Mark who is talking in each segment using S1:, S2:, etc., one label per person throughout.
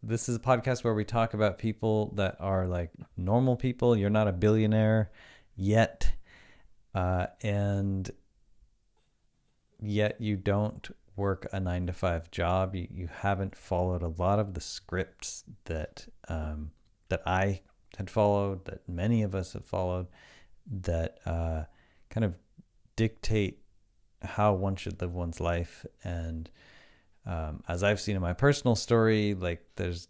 S1: this is a podcast where we talk about people that are like normal people. You're not a billionaire yet, and yet you don't work a 9 to 5 job. You haven't followed a lot of the scripts that that I had followed, that many of us have followed, that kind of dictate how one should live one's life. And as I've seen in my personal story, like there's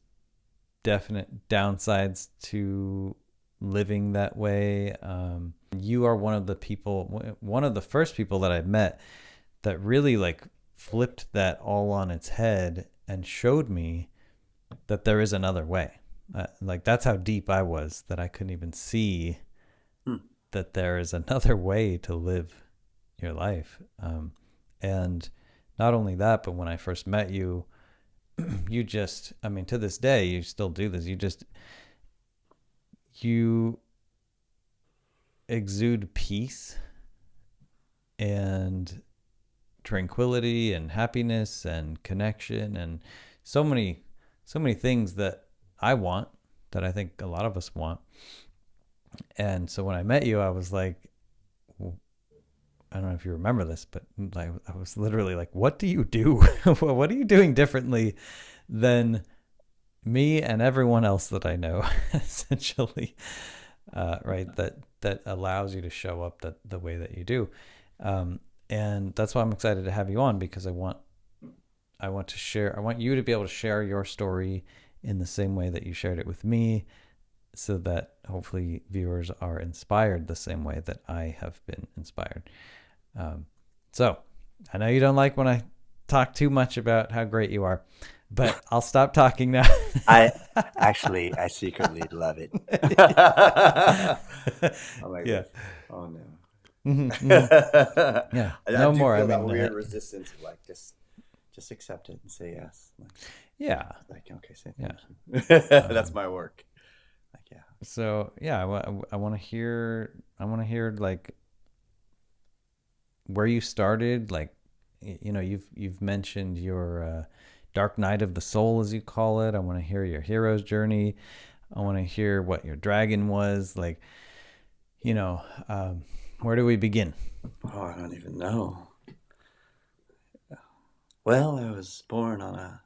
S1: definite downsides to living that way. You are one of the first people that I've met that really like flipped that all on its head and showed me that there is another way. Like that's how deep I was, that I couldn't even see that there is another way to live your life. And not only that, but when I first met you, you just, I mean, to this day, you still do this. You exude peace and tranquility and happiness and connection and so many things that I want, that I think a lot of us want. And so when I met you, I was like, I don't know if you remember this, but like, I was literally like, what do you do? What are you doing differently than me and everyone else that I know, essentially, right? That allows you to show up the way that you do. And that's why I'm excited to have you on, because I want you to be able to share your story in the same way that you shared it with me, so that hopefully viewers are inspired the same way that I have been inspired. So I know you don't like when I talk too much about how great you are, but I'll stop talking now.
S2: I secretly love it. I'm like,
S1: Yeah.
S2: oh no.
S1: Yeah.
S2: I
S1: No
S2: do
S1: more.
S2: feel
S1: I
S2: that
S1: mean,
S2: weird resistance of like just accept it and say yes.
S1: yeah.
S2: Like okay, say thank you. That's my work. Like yeah.
S1: So yeah, I want to hear. Like where you started. Like, you know, you've mentioned your dark night of the soul, as you call it. I want to hear your hero's journey. I want to hear what your dragon was like. You know, where do we begin?
S2: Oh, I don't even know. Well, I was born on a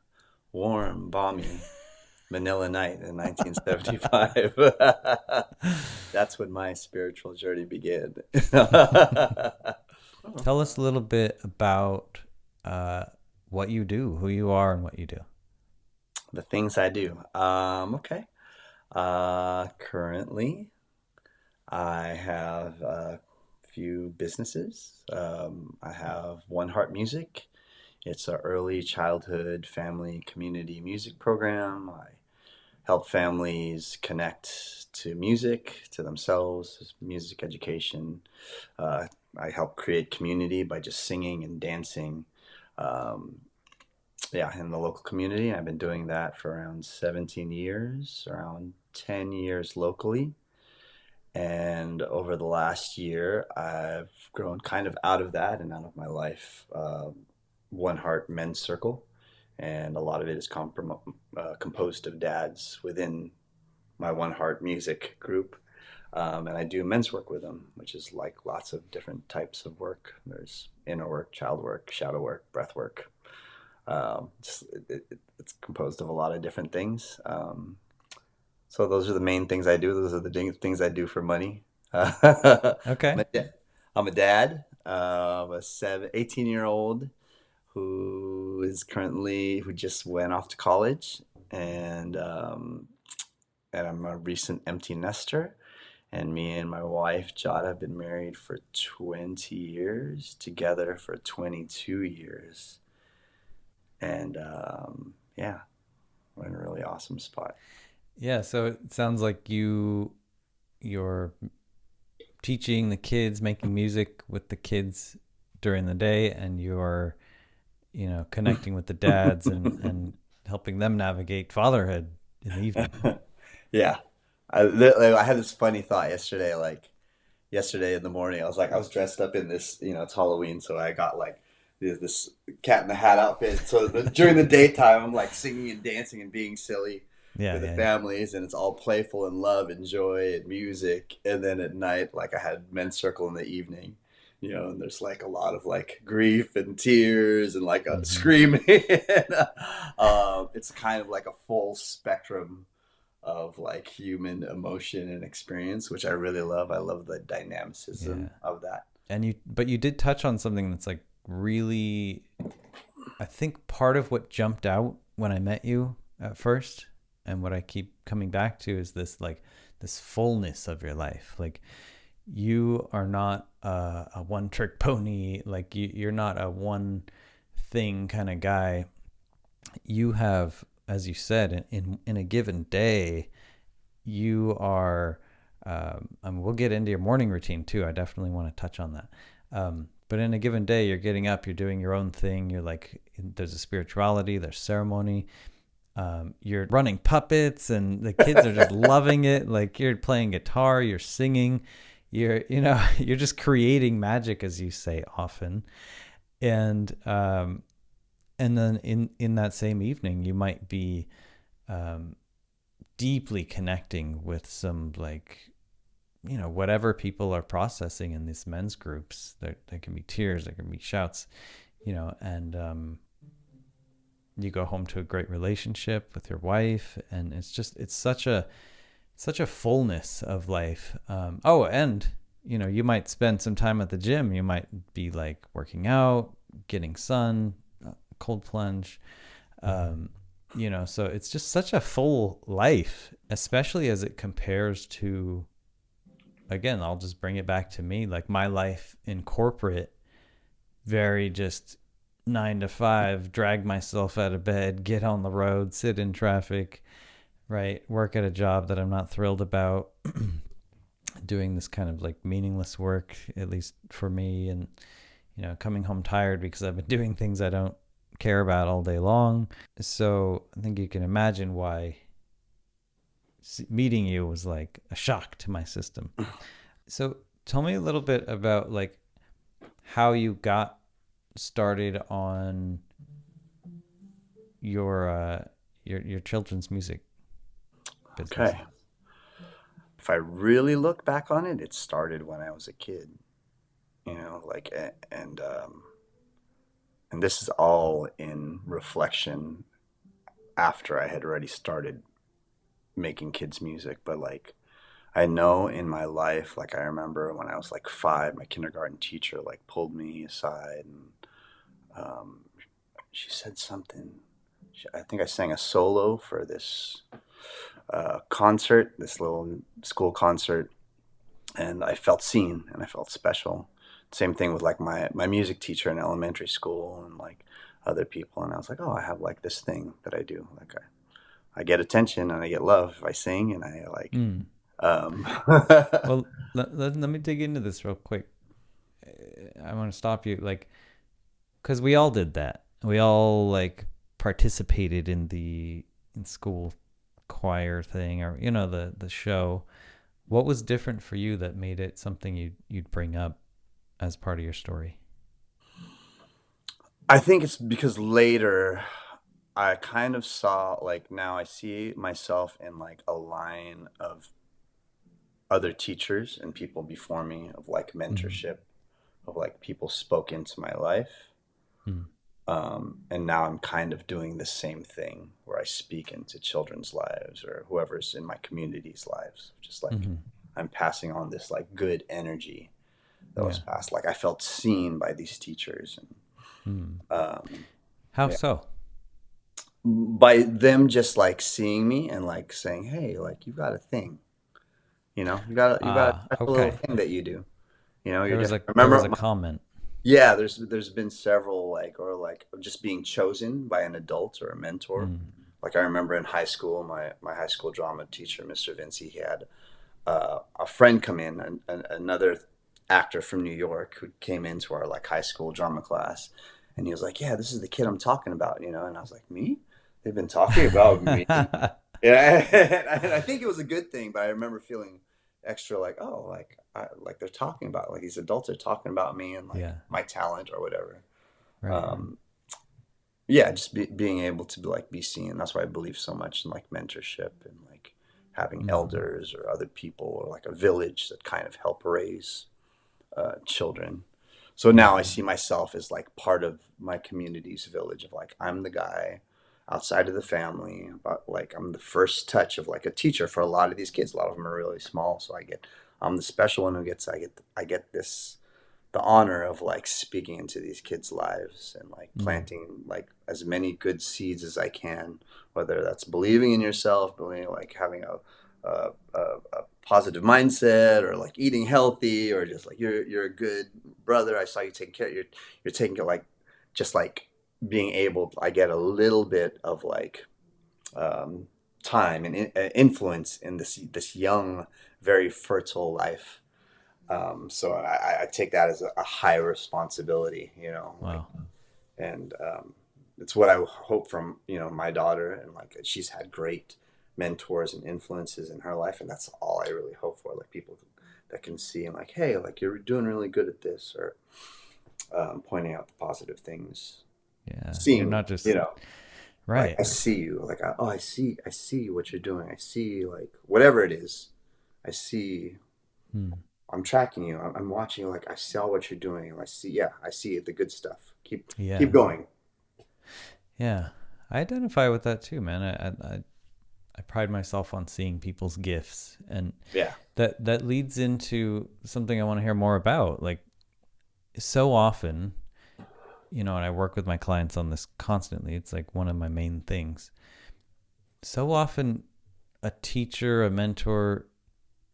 S2: warm, balmy Manila night in 1975. That's when my spiritual journey began.
S1: Tell us a little bit about what you do, who you are, and what you do.
S2: The things I do. Okay. Currently, I have a few businesses. I have One Heart Music. It's an early childhood family community music program. I help families connect to music, to themselves, music education. Uh, I help create community by just singing and dancing. Um, yeah, in the local community. I've been doing that for around 17 years, around 10 years locally. And over the last year, I've grown kind of out of that and out of my life. One Heart Men's Circle, and a lot of it is composed of dads within my One Heart music group. And I do men's work with them, which is like lots of different types of work. There's inner work, child work, shadow work, breath work. It's composed of a lot of different things. So those are the main things I do. Those are the things I do for money.
S1: Okay.
S2: I'm a dad of a 18-year-old who just went off to college, and I'm a recent empty nester. And me and my wife Jada have been married for 20 years, together for 22 years, and yeah, we're in a really awesome spot.
S1: Yeah. So it sounds like you're teaching the kids, making music with the kids during the day, and you're, you know, connecting with the dads and helping them navigate fatherhood in the evening.
S2: Yeah. I had this funny thought yesterday, like yesterday in the morning. I was dressed up in this, it's Halloween, so I got like this cat in the hat outfit. So during the daytime, I'm like singing and dancing and being silly
S1: Yeah,
S2: with the
S1: yeah.
S2: families, and it's all playful and love and joy and music. And then at night, like I had men's circle in the evening, and there's like a lot of like grief and tears and like a
S1: Hmm.
S2: screaming. It's kind of like a full spectrum of like human emotion and experience, which I really love. I love the
S1: Yeah.
S2: dynamicism of that.
S1: But you did touch on something that's like really, I think part of what jumped out when I met you at first, and what I keep coming back to, is this like this fullness of your life. Like you are not a one trick pony. Like you're not a one thing kind of guy. You have, as you said, in a given day, you are. We'll get into your morning routine too. I definitely want to touch on that. But in a given day, you're getting up, you're doing your own thing. You're like, there's a spirituality, there's ceremony. You're running puppets, and the kids are just loving it. Like you're playing guitar, you're singing, you're just creating magic, as you say often. And and then in that same evening, you might be um, deeply connecting with some like whatever people are processing in these men's groups. There can be tears, there can be shouts, and you go home to a great relationship with your wife, and it's such a fullness of life. Oh, and you might spend some time at the gym. You might be like working out, getting sun, cold plunge. um, so it's just such a full life, especially as it compares to, again, I'll just bring it back to me, like my life in corporate. Very just 9 to 5, drag myself out of bed, get on the road, sit in traffic, right? Work at a job that I'm not thrilled about, doing this kind of like meaningless work, at least for me. And, coming home tired because I've been doing things I don't care about all day long. So I think you can imagine why meeting you was like a shock to my system. So tell me a little bit about like how you got started on your children's music business.
S2: Okay. If I really look back on it, it started when I was a kid, like, and this is all in reflection after I had already started making kids music. But like, I know in my life, like, I remember when I was like 5, my kindergarten teacher like pulled me aside, and um, she said something. I think I sang a solo for this concert, this little school concert, and I felt seen and I felt special. Same thing with like my music teacher in elementary school and like other people. And I was like, oh, I have like this thing that I do. Like I get attention and I get love if I sing, and I like,
S1: Mm.
S2: um,
S1: Well, let me dig into this real quick. I want to stop you, like, because we all did that. We all like participated in the in school choir thing, or the show. What was different for you that made it something you'd bring up as part of your story?
S2: I think it's because later I kind of saw, like, now I see myself in like a line of other teachers and people before me, of like
S1: Mm-hmm.
S2: mentorship, of like people spoke into my life.
S1: Mm.
S2: And now I'm kind of doing the same thing where I speak into children's lives or whoever's in my community's lives. Just like
S1: Mm-hmm.
S2: I'm passing on this like good energy that was
S1: Yeah.
S2: passed. Like I felt seen by these teachers, and
S1: Mm.
S2: um,
S1: How
S2: yeah,
S1: so?
S2: by them just like seeing me and like saying, "Hey, like you got a thing, you got a
S1: Ah,
S2: special little
S1: okay.
S2: thing that you do. You're
S1: There was
S2: different."
S1: a
S2: I
S1: there was
S2: remember
S1: a comment.
S2: Yeah, there's been several, like, or like just being chosen by an adult or a mentor.
S1: Mm.
S2: Like I remember in high school, my high school drama teacher, Mr. Vinci, he had a friend come in, another actor from New York who came into our like high school drama class, and he was like, "Yeah, this is the kid I'm talking about," and I was like, "Me? They've been talking about me?" Yeah, and I think it was a good thing, but I remember feeling extra like, oh, like they're talking about, like these adults are talking about me and like
S1: Yeah.
S2: my talent or whatever.
S1: Right.
S2: Um, yeah, just being able to like be seen. That's why I believe so much in like mentorship and like having
S1: Mm-hmm.
S2: elders or other people or like a village that kind of help raise children. So now I
S1: Mm-hmm.
S2: see myself as like part of my community's village of like I'm the guy outside of the family, but like I'm the first touch of like a teacher for a lot of these kids. A lot of them are really small, so I'm the special one who gets I get this the honor of like speaking into these kids' lives and like
S1: Mm.
S2: planting like as many good seeds as I can, whether that's believing in yourself, believing like having a positive mindset or like eating healthy or just like you're a good brother. I saw you taking care. You're taking care like just like being able. I get a little bit of like um, time and influence in this young, very fertile life. So I take that as a high responsibility, you know, like,
S1: Wow.
S2: and it's what I hope from, you know, my daughter. And like, she's had great mentors and influences in her life. And that's all I really hope for. Like people that can see and like, hey, like you're doing really good at this or pointing out the positive things,
S1: Yeah. You're
S2: seeing me,
S1: not
S2: you
S1: just
S2: know, like
S1: right.
S2: I see you, like, oh, I see what you're doing. I see like whatever it is. I see
S1: Hmm.
S2: I'm tracking you. I'm watching you. Like I saw what you're doing. I see. Yeah, I see the good stuff. Keep
S1: Yeah.
S2: going.
S1: Yeah. I identify with that too, man. I pride myself on seeing people's gifts, and
S2: Yeah.
S1: that leads into something I want to hear more about. Like so often, and I work with my clients on this constantly. It's like one of my main things. So often a teacher, a mentor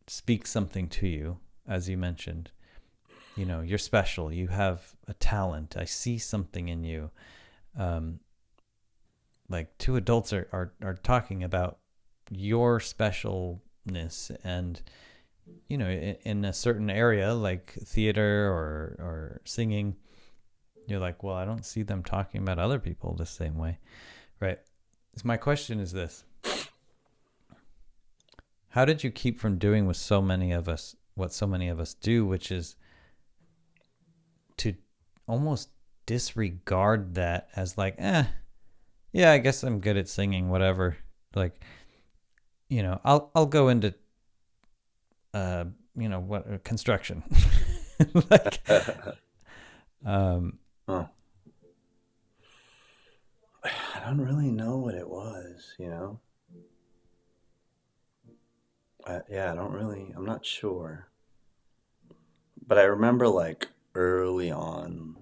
S1: speaks something to you, as you mentioned. You're special. You have a talent. I see something in you. Um, like two adults are talking about your specialness, and in a certain area like theater or singing, you're like, well, I don't see them talking about other people the same way, right? So my question is this: how did you keep from doing what so many of us do, which is to almost disregard that as like, yeah, I guess I'm good at singing, whatever. Like, I'll go into uh, what construction. Like, um,
S2: Huh. I don't really know what it was. You know. Yeah, I don't really. I'm not sure. But I remember like early on,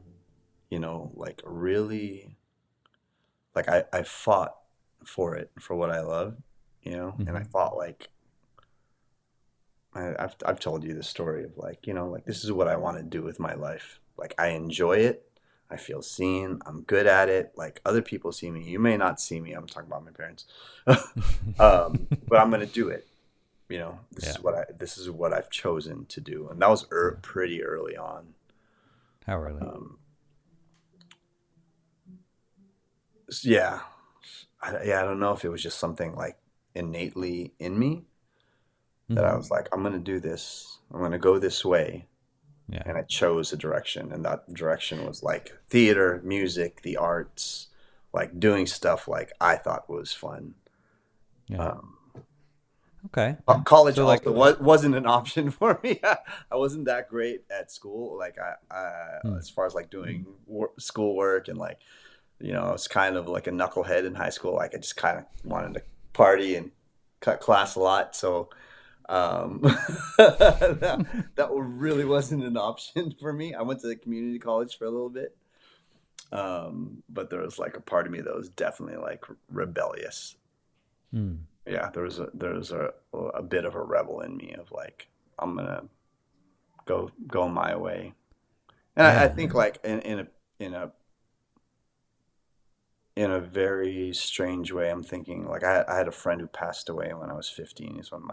S2: you know, like really, like I fought for it for what I love, you know, and I
S1: mhm.
S2: fought like I've told you the story of like, you know, like this is what I want to do with my life. Like I enjoy it. I feel seen. I'm good at it. Like other people see me. You may not see me. I'm talking about my parents. But I'm gonna do it. You know,
S1: Yeah,
S2: this is what I've chosen to do. And that was
S1: yeah.
S2: pretty early on.
S1: How early?
S2: Um, yeah. Yeah, I don't know if it was just something like innately in me that I
S1: Hmm.
S2: was like, I'm gonna do this. I'm gonna go this way.
S1: Yeah,
S2: And I chose a direction, and that direction was like theater, music, the arts, like doing stuff like I thought was fun.
S1: yeah.
S2: Um,
S1: Okay.
S2: college
S1: So like,
S2: also wasn't an option for me. I wasn't that great at school. Like
S1: hmm,
S2: as far as like doing schoolwork and like, you know, I was kind of like a knucklehead in high school. Like I just kind of wanted to party and cut class a lot. So um, that really wasn't an option for me. I went to the community college for a little bit, but there was like a part of me that was definitely like rebellious.
S1: hmm,
S2: Yeah, there was a bit of a rebel in me of like I'm gonna go my way, and I
S1: yeah.
S2: think like in a in a very strange way, I'm thinking like I had a friend who passed away when I was 15. He's one of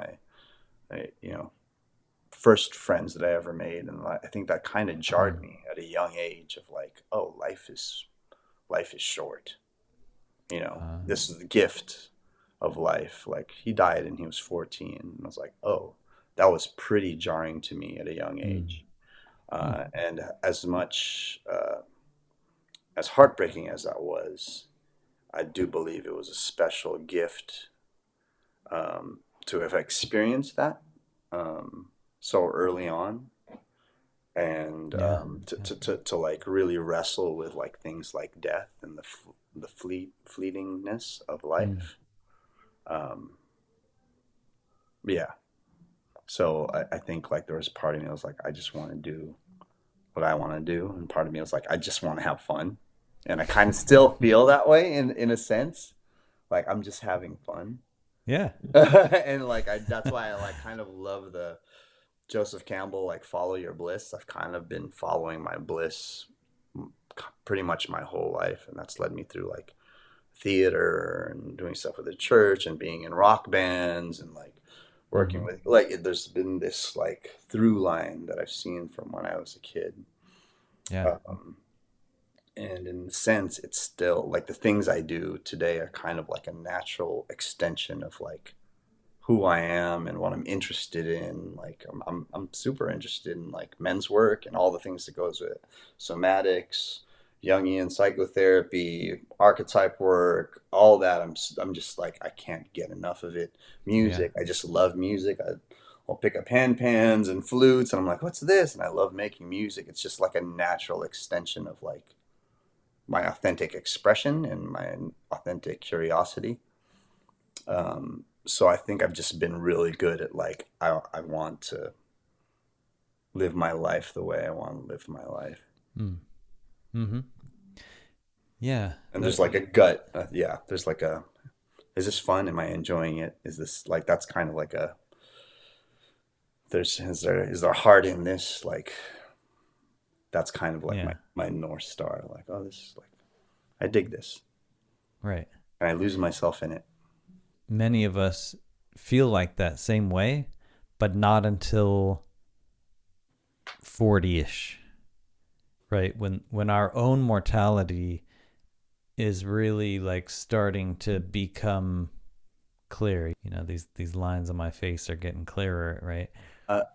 S2: you know first friends that I ever made, and I think that kind of jarred
S1: Hmm.
S2: me at a young age of like, oh, life is short. You know,
S1: Uh,
S2: this is the gift of life. Like he died and he was 14, and I was like, oh, that was pretty jarring to me at a young
S1: hmm,
S2: age.
S1: hmm,
S2: And as much as heartbreaking as that was, I do believe it was a special gift, to have experienced that, so early on, and
S1: Yeah. Yeah.
S2: to like really wrestle with like things like death and the fleetingness of
S1: Mm.
S2: life. Um, yeah. So I think like there was part of me that was like, I just want to do what I want to do, and part of me was like, I just want to have fun, and I kind of still feel that way in a sense, like I'm just having fun.
S1: Yeah.
S2: And like that's why I like kind of love the Joseph Campbell, like follow your bliss. I've kind of been following my bliss pretty much my whole life, and that's led me through like theater and doing stuff with the church and being in rock bands and like working
S1: Mm-hmm.
S2: with like there's been this like through line that I've seen from when I was a kid.
S1: Yeah.
S2: Um, and in a sense, it's still like the things I do today are kind of like a natural extension of like who I am and what I'm interested in. Like I'm super interested in like men's work and all the things that goes with it. Somatics, Jungian psychotherapy, archetype work, all that. I'm just like I can't get enough of it.
S1: Yeah.
S2: Music, I just love music. I'll pick up handpans and flutes, and I'm like, what's this? And I love making music. It's just like a natural extension of like my authentic expression and my authentic curiosity. So I think I've just been really good at like I want to live my life the way I want to live my life.
S1: Mm. Mm-hmm. Yeah.
S2: And there's like a gut, yeah. There's like a, is this fun? Am I enjoying it? Is this like that's kind of like a there's is there heart in this? Like that's kind of like
S1: Yeah.
S2: my north star. Like oh this is like I dig this,
S1: Right.
S2: and I lose myself in it.
S1: Many of us feel like that same way, but not until 40ish, right? When our own mortality is really like starting to become clear. You know, these lines on my face are getting clearer, right?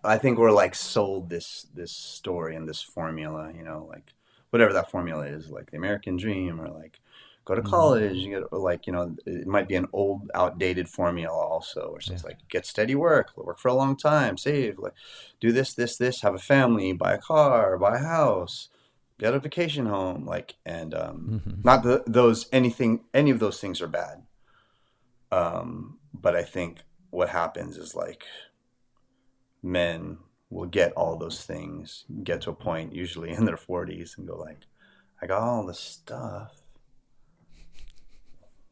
S2: I think we're like sold this story and this formula, you know, like whatever that formula is, like the American dream, or like go to
S1: Mm-hmm.
S2: college, you get or like you know, it might be an old, outdated formula also, where
S1: Yeah.
S2: it's like get steady work for a long time, save, like do this, have a family, buy a car, buy a house, get a vacation home, like and
S1: Mm-hmm.
S2: not those any of those things are bad, but I think what happens is like men will get all those things, get to a point usually in their 40s and go like, I got all this stuff.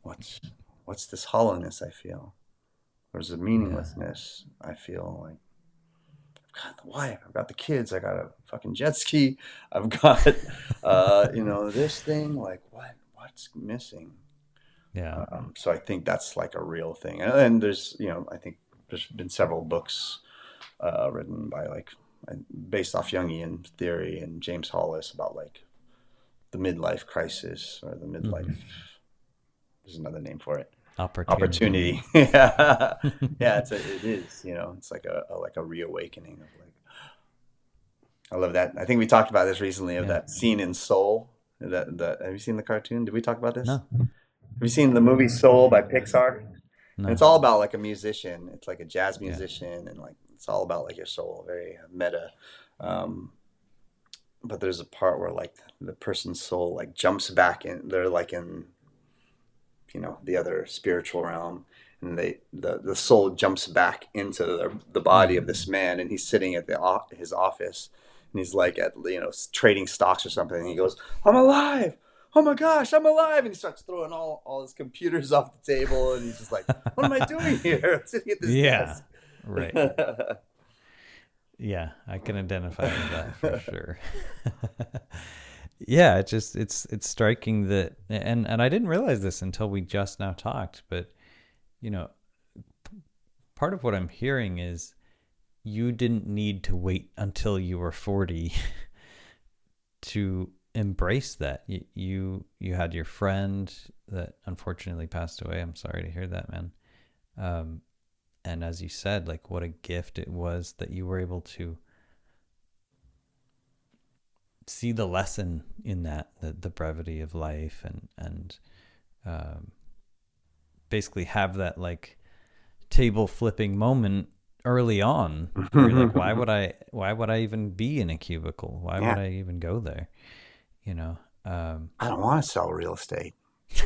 S2: What's what's this hollowness I feel? There's a
S1: Yeah.
S2: meaninglessness I feel like. I've got the wife, I've got the kids, I got a fucking jet ski, I've got you know, this thing, like what's missing?
S1: Yeah.
S2: So I think that's like a real thing. And there's, you know, I think there's been several books written by like based off Jungian theory and James Hollis about like the midlife crisis or the
S1: Mm-hmm.
S2: midlife. There's another name for it.
S1: Opportunity.
S2: Opportunity. Yeah, yeah. It is. You know, it's like a reawakening of like. I love that. I think we talked about this recently of
S1: Yeah.
S2: that scene in Soul. That have you seen the cartoon? Did we talk about this?
S1: No.
S2: Have you seen the movie Soul by Pixar? And it's
S1: No.
S2: all about like a musician. It's like a jazz
S1: Yeah.
S2: musician, and like it's all about like your soul, very meta. Um, but there's a part where like the person's soul like jumps back in. They're like in you know the other spiritual realm, and the soul jumps back into the body
S1: Mm.
S2: of this man, and he's sitting at his office, and he's like at you know trading stocks or something, and he goes, "I'm alive." Oh my gosh, I'm alive. And he starts throwing all his computers off the table. And he's just like, what am I doing here? I'm sitting at this
S1: Yeah.
S2: desk.
S1: Right. Yeah, I can identify with that for sure. Yeah, it's striking that, and I didn't realize this until we just now talked, but you know, part of what I'm hearing is you didn't need to wait until you were 40 to embrace that. You had your friend that unfortunately passed away. I'm sorry to hear that, man. Um, and as you said, like what a gift it was that you were able to see the lesson in that, the brevity of life, and um, basically have that like table flipping moment early on where you're like, why would I even be in a cubicle? Why
S2: Yeah.
S1: would I even go there? You know?
S2: I don't want to sell real estate.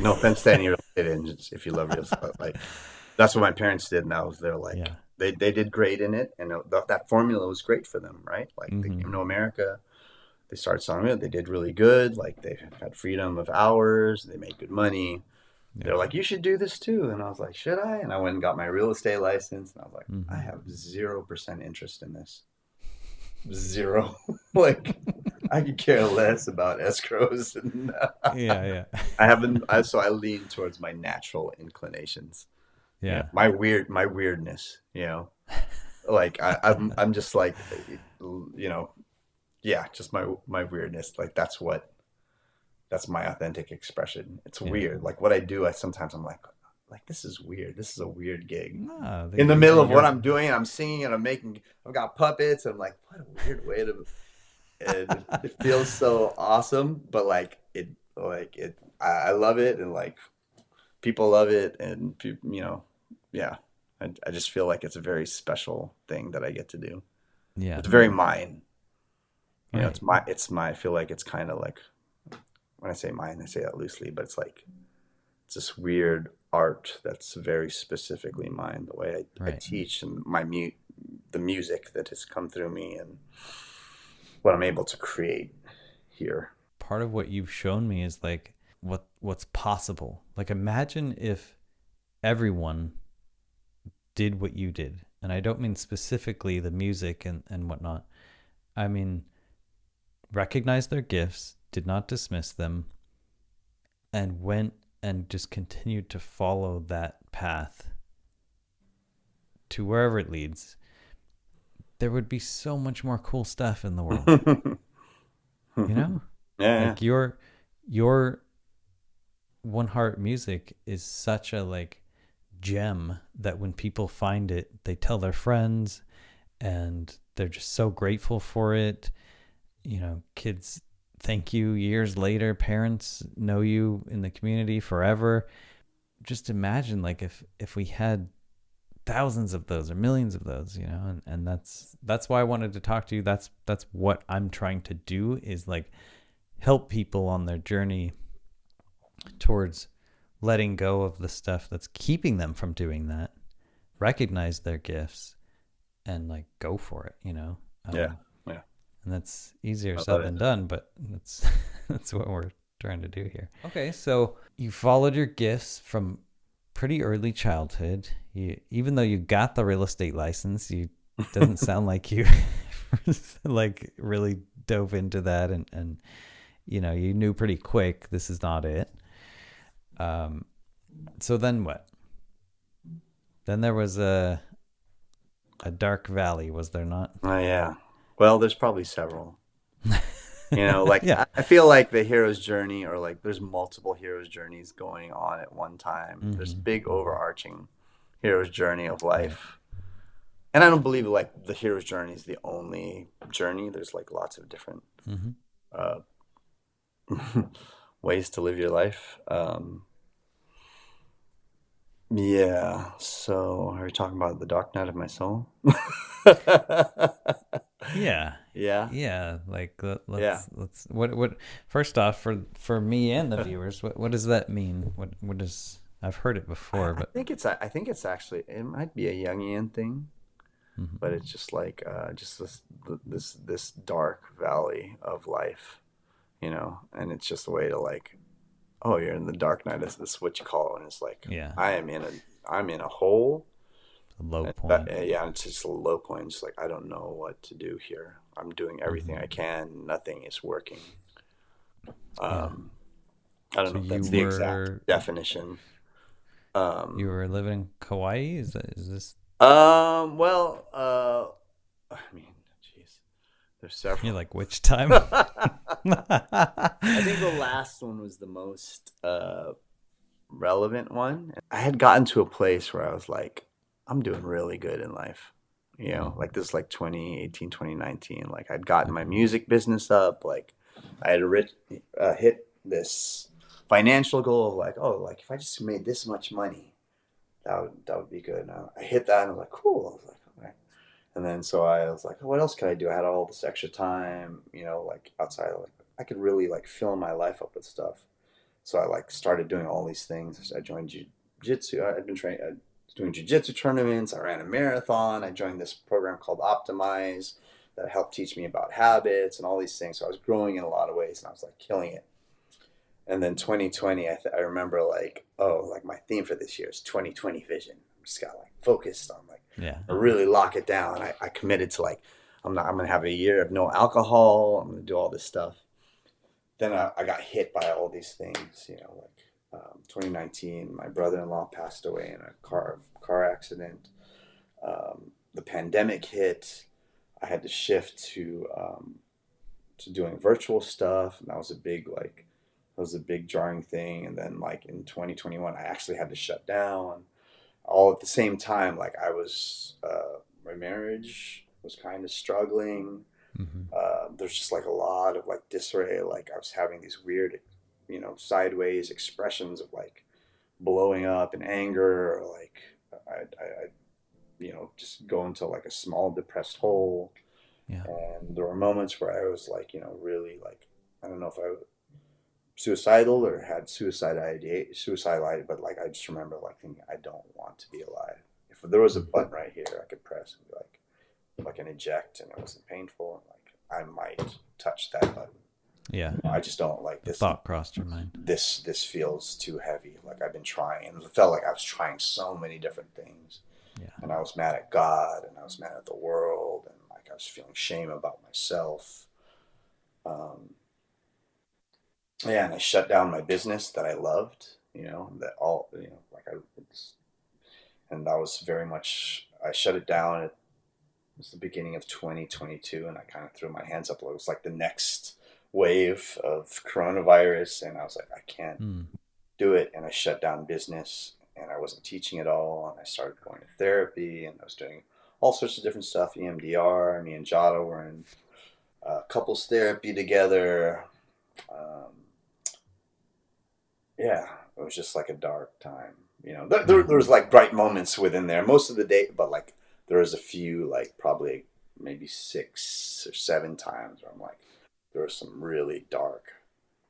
S2: No offense to any real estate agents if you love real estate, but like that's what my parents did, and that was their like
S1: Yeah.
S2: they did great in it, and that formula was great for them, right? Like they
S1: Mm-hmm.
S2: came to America, they started selling it, they did really good, like they had freedom of hours, they made good money.
S1: Yeah.
S2: They're like, you should do this too, and I was like, should I? And I went and got my real estate license, and I was like, I
S1: Mm-hmm.
S2: have 0% interest in this. Zero. Like I could care less about escrows, and
S1: Yeah. Yeah.
S2: I haven't. So I lean towards my natural inclinations. Yeah,
S1: Yeah.
S2: my weirdness. Like I'm just like, yeah, just my weirdness. Like that's my authentic expression. It's
S1: Yeah.
S2: weird. Like what I do, I'm like this is weird. This is a weird gig.
S1: No,
S2: In the middle of what
S1: you're
S2: I'm doing, I'm singing and I've got puppets. I'm like, what a weird way to. And it feels so awesome, but I love it, and like people love it, and yeah. I just feel like it's a very special thing that I get to do.
S1: yeah.
S2: It's very mine.
S1: Right.
S2: I feel like it's kind of like, when I say mine, I say that loosely, but it's like, it's this weird art that's very specifically mine. The way I
S1: Right.
S2: teach, and the music that has come through me, and what I'm able to create here.
S1: Part of what you've shown me is like what's possible. Like imagine if everyone did what you did. And I don't mean specifically the music and whatnot. I mean recognize their gifts, did not dismiss them, and went and just continued to follow that path to wherever it leads. There would be so much more cool stuff in the world. You know?
S2: Yeah,
S1: Like your One Heart music is such a like gem that when people find it, they tell their friends and they're just so grateful for it. You know, kids thank you years later, parents know you in the community forever. Just imagine like if we had thousands of those or millions of those, you know, and that's why I wanted to talk to you. That's what I'm trying to do, is like help people on their journey towards letting go of the stuff that's keeping them from doing that, recognize their gifts, and like go for it, you know.
S2: yeah, yeah.
S1: And that's easier
S2: I
S1: said
S2: love
S1: than
S2: it.
S1: done, but that's what we're trying to do here. Okay, so you followed your gifts from pretty early childhood. You, even though you got the real estate license, you doesn't sound like you like really dove into that, and you know, you knew pretty quick this is not it. So then what? Then there was a dark valley, was there not?
S2: Oh yeah. Well, there's probably several. Like
S1: Yeah.
S2: I feel like the hero's journey, or like there's multiple hero's journeys going on at one time. There's
S1: Mm-hmm.
S2: big
S1: Mm-hmm.
S2: overarching hero's journey of
S1: Right.
S2: life. And I don't believe like the hero's journey is the only journey. There's like lots of different
S1: Mm-hmm.
S2: uh, ways to live your life. Yeah. So are we talking about the dark night of my soul?
S1: Yeah.
S2: Yeah.
S1: Yeah. Like
S2: Yeah.
S1: let's what first off, for me and the viewers, what does that mean? What does, I've heard it before, but
S2: I think it's actually, it might be a Jungian thing,
S1: mm-hmm.
S2: but it's just like just this dark valley of life, and it's just a way to like, oh, you're in the dark night. This is what you call it, and it's like
S1: Yeah,
S2: I'm in a hole.
S1: a low
S2: And
S1: point.
S2: yeah, it's just a low point. It's like I don't know what to do here. I'm doing everything
S1: Mm-hmm.
S2: I can. Nothing is working.
S1: Yeah.
S2: Um, I don't
S1: So
S2: know if that's the exact definition.
S1: you
S2: Um,
S1: were living in Kauai? Is this,
S2: well, I mean, jeez, there's several.
S1: you're like, which time?
S2: I think the last one was the most relevant one. I had gotten to a place where I was like, I'm doing really good in life.
S1: Mm-hmm.
S2: Like this, like 2018, 2019. Like I'd gotten my
S1: Mm-hmm.
S2: music business up. Like I had hit this financial goal of like, oh, like if I just made this much money, that would be good. And I hit that and I was like, cool. I was like, okay. And then so I was like, oh, what else could I do? I had all this extra time, like outside, like I could really like fill my life up with stuff. So I like started doing all these things. I joined jiu-jitsu. I'd been training, doing jiu-jitsu tournaments. I ran a marathon. I joined this program called Optimize that helped teach me about habits and all these things. So I was growing in a lot of ways, and I was like killing it. And then 2020, I remember like, oh, like my theme for this year is 2020 vision. I just got like focused on like,
S1: Yeah.
S2: I really lock it down. I committed to like, I'm going to have a year of no alcohol. I'm going to do all this stuff. Then I got hit by all these things, 2019, my brother-in-law passed away in a car accident. The pandemic hit. I had to shift to doing virtual stuff, and that was a big jarring thing. And then like in 2021, I actually had to shut down all at the same time. Like my marriage was kind of struggling.
S1: Mm-hmm.
S2: There's just like a lot of like disarray. Like I was having these weird, sideways expressions of like blowing up in anger, or like just go into like a small depressed hole.
S1: Yeah.
S2: And there were moments where I was like, really like, I don't know if I was suicidal or had suicidal idea, but like I just remember like thinking, I don't want to be alive. If there was a
S1: Mm-hmm.
S2: button right here, I could press and be like an eject, and it wasn't painful, and like I might touch that button.
S1: Yeah.
S2: I just don't like
S1: The
S2: this.
S1: thought crossed your mind.
S2: This feels too heavy. Like I've been trying, and it felt like I was trying so many different things,
S1: Yeah.
S2: and I was mad at God, and I was mad at the world, and like I was feeling shame about myself. Um, yeah, and I shut down my business that I loved. That all like and that was very much. I shut it down. It was the beginning of 2022, and I kind of threw my hands up. It was like the next wave of coronavirus, and I was like, I can't
S1: Mm.
S2: do it. And I shut down business, and I wasn't teaching at all. And I started going to therapy, and I was doing all sorts of different stuff. EMDR. Me and Jada were in couples therapy together. Um, yeah, it was just like a dark time. There was like bright moments within there most of the day, but like there was a few, like probably maybe 6 or 7 times where I'm like, there were some really dark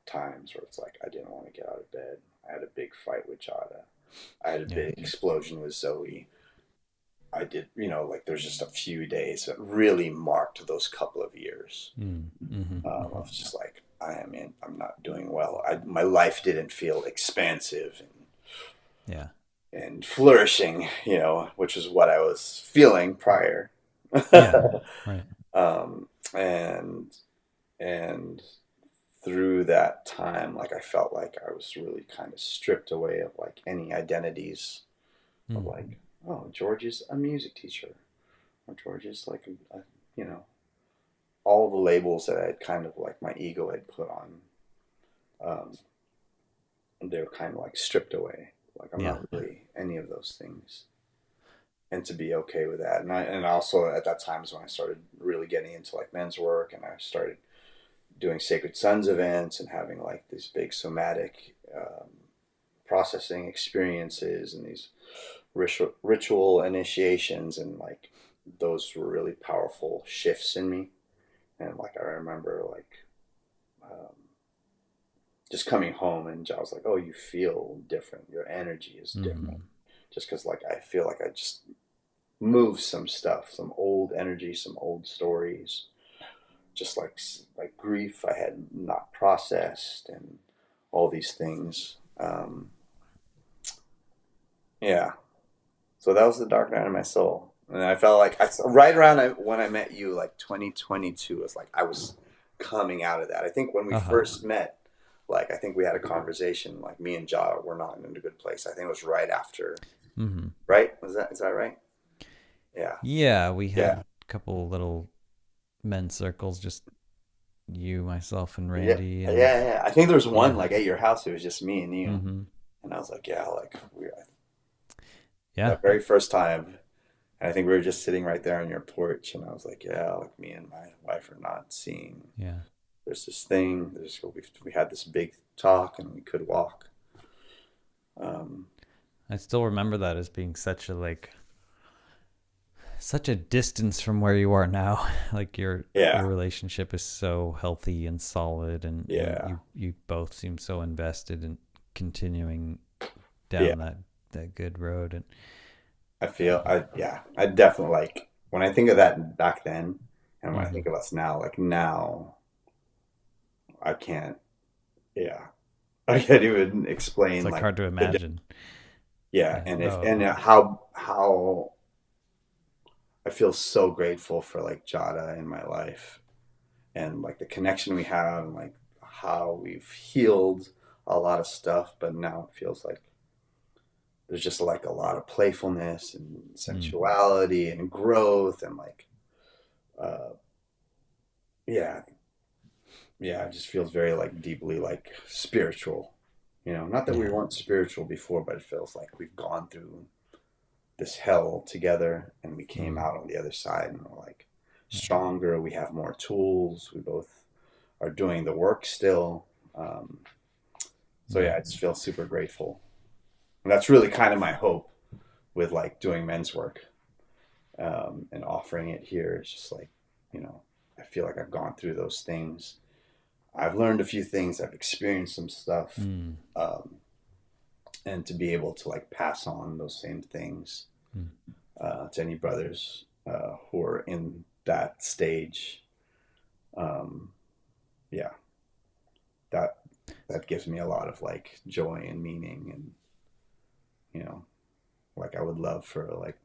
S2: times where it's like I didn't want to get out of bed. I had a big fight with Jada. I had a
S1: Yeah.
S2: big explosion with Zoe. I did, like there's just a few days that really marked those couple of years.
S1: Mm-hmm.
S2: I was just like, I'm not doing well. My life didn't feel expansive
S1: Yeah.
S2: and flourishing, which is what I was feeling prior.
S1: Yeah. Right.
S2: um, and and through that time, like I felt like I was really kind of stripped away of like any identities of
S1: Mm.
S2: like, oh, George is a music teacher, or George is like you know, all the labels that I had kind of like my ego had put on. Um, they were kind of like stripped away. Like I'm
S1: Yeah.
S2: not really any of those things, and to be okay with that. And also at that time is when I started really getting into like men's work, and I started doing Sacred Sons events and having like these big somatic processing experiences and these ritual initiations, and like those were really powerful shifts in me. And like I remember like um, just coming home, and I was like, oh, you feel different. Your energy is different.
S1: Mm-hmm.
S2: Just because like I feel like I just moved some stuff, some old energy, some old stories, just like grief I had not processed, and all these things. Yeah, so that was the dark night of my soul, and I felt like right around when I met you, like 2022, was like I was coming out of that. I think when we
S1: Uh-huh.
S2: first met, like I think we had a conversation. Like me and Ja were not in a good place. I think it was right after.
S1: Mm-hmm.
S2: Right? Is that right? Yeah.
S1: Yeah, we
S2: Yeah.
S1: had a couple little men's circles, just you, myself, and
S2: Yeah.
S1: Randy,
S2: Yeah.
S1: and
S2: Yeah. I think there was one
S1: yeah.
S2: like at your house. It was just me and you,
S1: Mm-hmm.
S2: and I was like, yeah, like
S1: Yeah.
S2: that very first time. And I think we were just sitting right there on your porch, and I was like, yeah, like me and my wife are not seeing
S1: Yeah.
S2: there's this thing. We had this big talk, and we could walk. Um,
S1: I still remember that as being such a like such a distance from where you are now. Like your
S2: yeah,
S1: relationship is so healthy and solid, and
S2: yeah,
S1: you both seem so invested in continuing
S2: yeah.
S1: down that good road. And
S2: I definitely like when I think of that back then, and when I
S1: mm-hmm.
S2: think of us now, like now, I can't. Yeah, I can't even
S1: It's
S2: explain
S1: like
S2: like
S1: hard to
S2: the
S1: imagine.
S2: yeah,
S1: Like,
S2: and if
S1: oh,
S2: and how I feel so grateful for like Jada in my life and like the connection we have and like how we've healed a lot of stuff, but now it feels like there's just like a lot of playfulness and
S1: mm,
S2: sensuality and growth and like uh yeah, yeah, it just feels very like deeply like spiritual. You know, not that we
S1: yeah,
S2: weren't spiritual before, but it feels like we've gone through this hell together and we came
S1: mm,
S2: out on the other side and we're like
S1: yeah,
S2: stronger. We have more tools. We both are doing the work still. Um, so
S1: yeah,
S2: yeah, I just feel super grateful. And that's really kind of my hope with like doing men's work and offering it here. It's just like, you know, I feel like I've gone through those things. I've learned a few things. I've experienced some stuff.
S1: mm,
S2: Um, and to be able to like pass on those same things
S1: mm,
S2: to any brothers who are in that stage. Um, yeah, that that gives me a lot of like joy and meaning, and you know, like I would love for like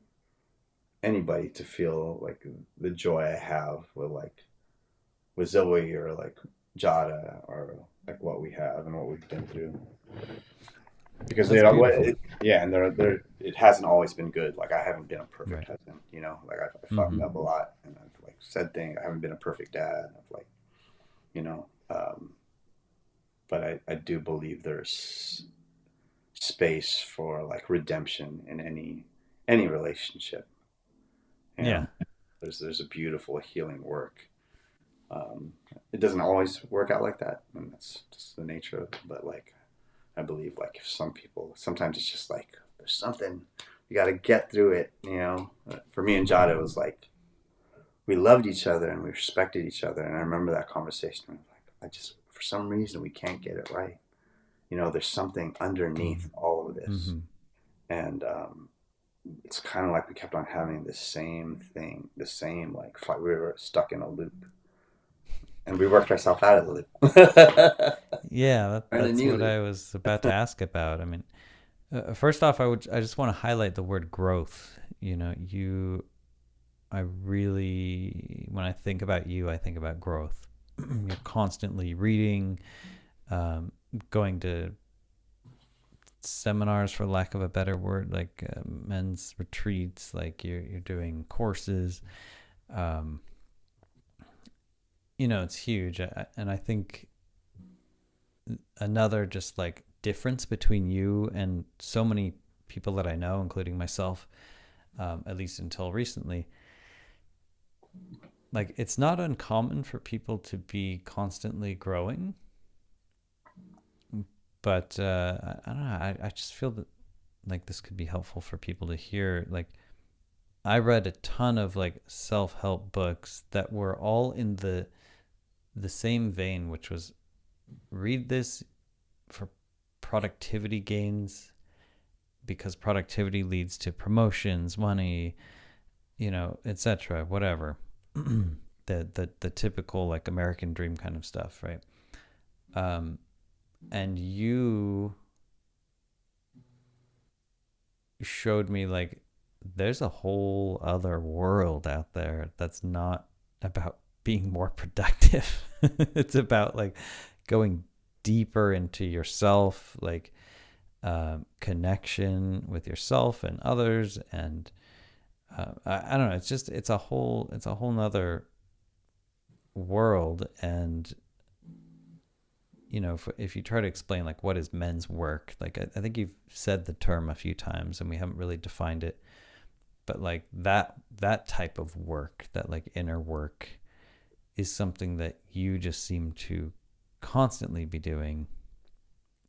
S2: anybody to feel like the joy I have with Zoe or like Jada or like what we have and what we've been through. Because
S1: that's beautiful.
S2: yeah, and there it hasn't always been good. Like I haven't been a perfect
S1: Right.
S2: husband, you know. Like I fucked
S1: Mm-hmm.
S2: up a lot, and I've like said things. I haven't been a perfect dad. I've like you know, but I do believe there's space for like redemption in any relationship. You know,
S1: Yeah.
S2: there's a beautiful healing work. Um, it doesn't always work out like that, and that's just the nature of it. But like I believe like if some people sometimes it's just like there's something you got to get through it. You know, for me and Jada, it was like we loved each other and we respected each other, and I remember that conversation. I was like, I just for some reason we can't get it right. You know, there's something underneath all of this,
S1: Mm-hmm.
S2: and it's kind of like we kept on having the same thing, the same like fight. We were stuck in a loop, and we worked ourselves out of the loop.
S1: Yeah,
S2: And a
S1: that's
S2: new
S1: what
S2: loop.
S1: I was about to ask about. I mean, first off, I just want to highlight the word growth. You know, I really, when I think about you, I think about growth. You're constantly reading, um, going to seminars, for lack of a better word, like men's retreats. Like you're doing courses. Um, you know, it's huge, and I think another just like difference between you and so many people that I know, including myself, at least until recently, like it's not uncommon for people to be constantly growing, but I don't know. I just feel that like this could be helpful for people to hear. Like I read a ton of like self-help books that were all in the same vein, which was read this for productivity gains because productivity leads to promotions, money, you know, etc. Whatever. The typical like American dream kind of stuff, right? Um, and you showed me like there's a whole other world out there that's not about being more productive. It's about like going deeper into yourself, like connection with yourself and others, and I don't know. It's a whole nother world, and you know, if you try to explain like what is men's work, like I think you've said the term a few times, and we haven't really defined it, but like that type of work, that like inner work, is something that you just seem to constantly be doing.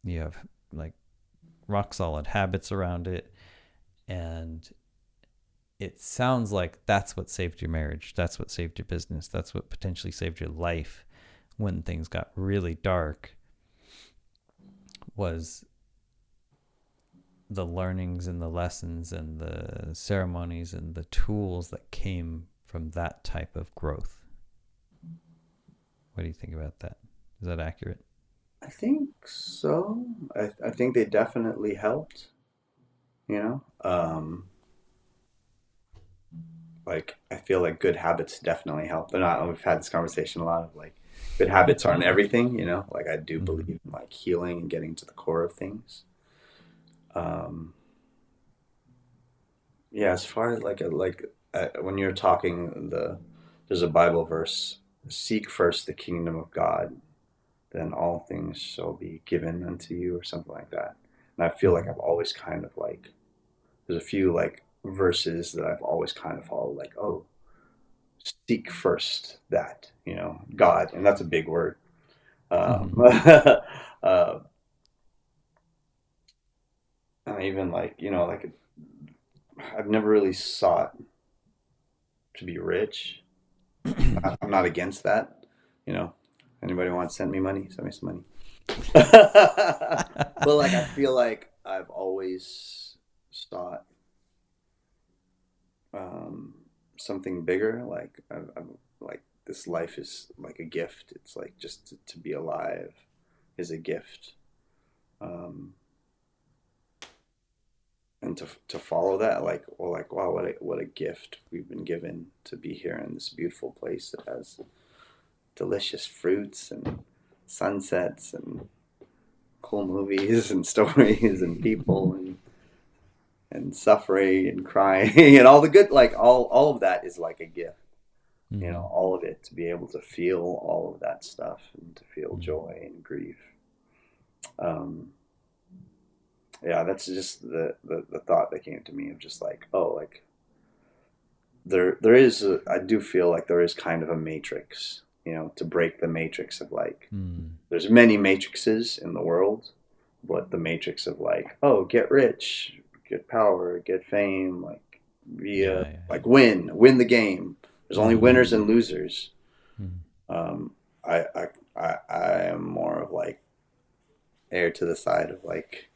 S1: You have like rock solid habits around it, and it sounds like that's what saved your marriage, that's what saved your business, that's what potentially saved your life when things got really dark, was the learnings and the lessons and the ceremonies and the tools that came from that type of growth. What do you think about that? Is that accurate?
S2: I think so. I think they definitely helped, you know. Like I feel like good habits definitely help. They're not, we've had this conversation a lot of like good habits aren't everything, you know. Like I do believe
S1: Mm-hmm.
S2: in like healing and getting to the core of things. Um, yeah, as far as when you're talking there's a Bible verse, seek first the kingdom of God, then all things shall be given unto you or something like that. And I feel like
S1: Mm-hmm.
S2: I've always kind of like there's a few like verses that I've always kind of followed like, oh, seek first that, you know, God, and that's a big word.
S1: Mm-hmm.
S2: Uh, and even like, you know, like I've never really sought to be rich. I'm not against that. You know, anybody want to send me money? Send me some money. But like, I feel like I've always sought um, something bigger. Like, I'm like this life is like a gift. It's like just to be alive is a gift. Um, and to follow that, like, well, like, wow, what a gift we've been given to be here in this beautiful place that has delicious fruits and sunsets and cool movies and stories and people and suffering and crying and all the good, like all of that is like a gift, you know,
S1: Mm-hmm.
S2: all of it, to be able to feel all of that stuff and to feel
S1: Mm-hmm.
S2: joy and grief. um yeah, that's just the thought that came to me of just like, oh, like there is I do feel like there is kind of a matrix, you know, to break the matrix of like
S1: Mm.
S2: there's many matrices in the world, but the matrix of like, oh, get rich, get power, get fame, like via
S1: Yeah, yeah,
S2: like win the game. There's
S1: yeah.
S2: only
S1: Mm-hmm.
S2: winners and losers.
S1: Mm-hmm.
S2: Um, I am more of like air to the side of like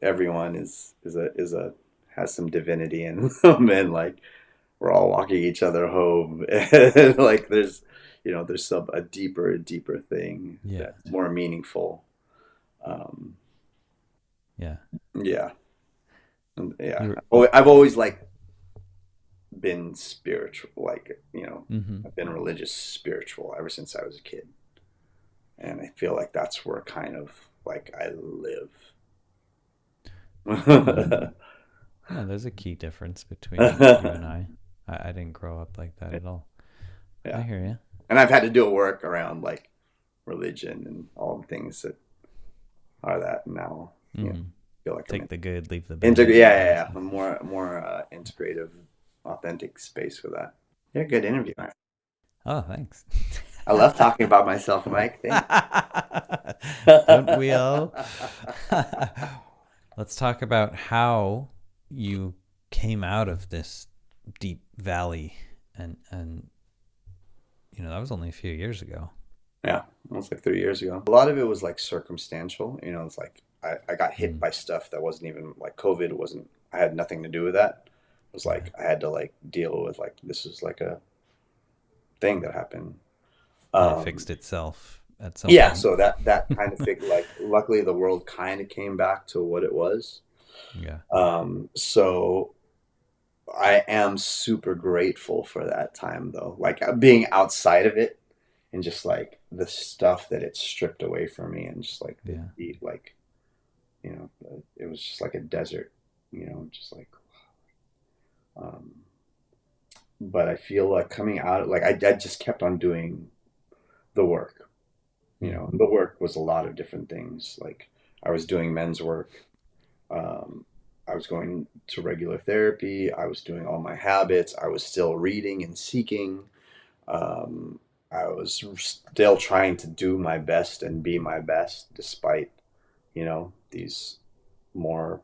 S2: everyone is a has some divinity in them, and like we're all walking each other home, and like there's, you know, there's some a deeper thing
S1: Yeah,
S2: that's more meaningful. um
S1: yeah.
S2: yeah. Yeah,
S1: You're.
S2: I've always like been spiritual, like, you know,
S1: Mm-hmm.
S2: I've been religious spiritual ever since I was a kid, and I feel like that's where kind of like I live.
S1: Mm-hmm. No, there's a key difference between you and I. I didn't grow up like that at all. I
S2: Yeah,
S1: hear you.
S2: and I've had to do a work around like religion and all the things that are that now. You know,
S1: Mm-hmm.
S2: feel like I'm
S1: Take the good, leave the
S2: in
S1: bad,
S2: yeah,
S1: that
S2: yeah,
S1: kind of
S2: yeah,
S1: stuff.
S2: a more integrative, authentic space for that. Yeah, good interview.
S1: Oh, thanks.
S2: I love talking about myself, Mike. Thanks.
S1: Don't we all? Let's talk about how you came out of this deep valley, and that was only a few years ago.
S2: Yeah, it was like 3 years ago. A lot of it was like circumstantial. You know, it's like I got hit
S1: Mm.
S2: by stuff that wasn't even like COVID wasn't, I had nothing to do with that. It was
S1: Yeah.
S2: like I had to like deal with like this is like a thing that happened.
S1: And it
S2: Um,
S1: fixed itself at some
S2: yeah,
S1: point.
S2: so that kind of like luckily the world kind of came back to what it was.
S1: Yeah.
S2: So I am super grateful for that time though. Like being outside of it and just like the stuff that it stripped away from me and just like
S1: Yeah.
S2: the like, you know, it was just like a desert, you know, just like um but I feel like coming out, like I just kept on doing the work, you
S1: Mm.
S2: know. The work was a lot of different things. Like I was doing men's work. um I was going to regular therapy. I was doing all my habits. I was still reading and seeking. Um, I was still trying to do my best and be my best despite, these more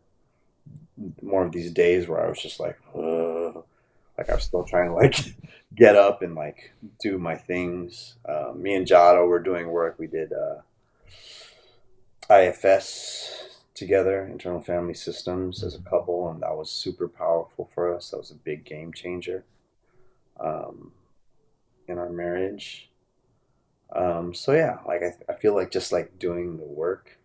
S2: more of these days where I was just like, ugh. Like I was still trying to like get up and like do my things. Me and Jado were doing work. We did IFS together, internal family systems, as a
S1: Mm-hmm.
S2: couple, and that was super powerful for us. That was a big game changer um, in our marriage. So yeah, like I feel like just like doing the work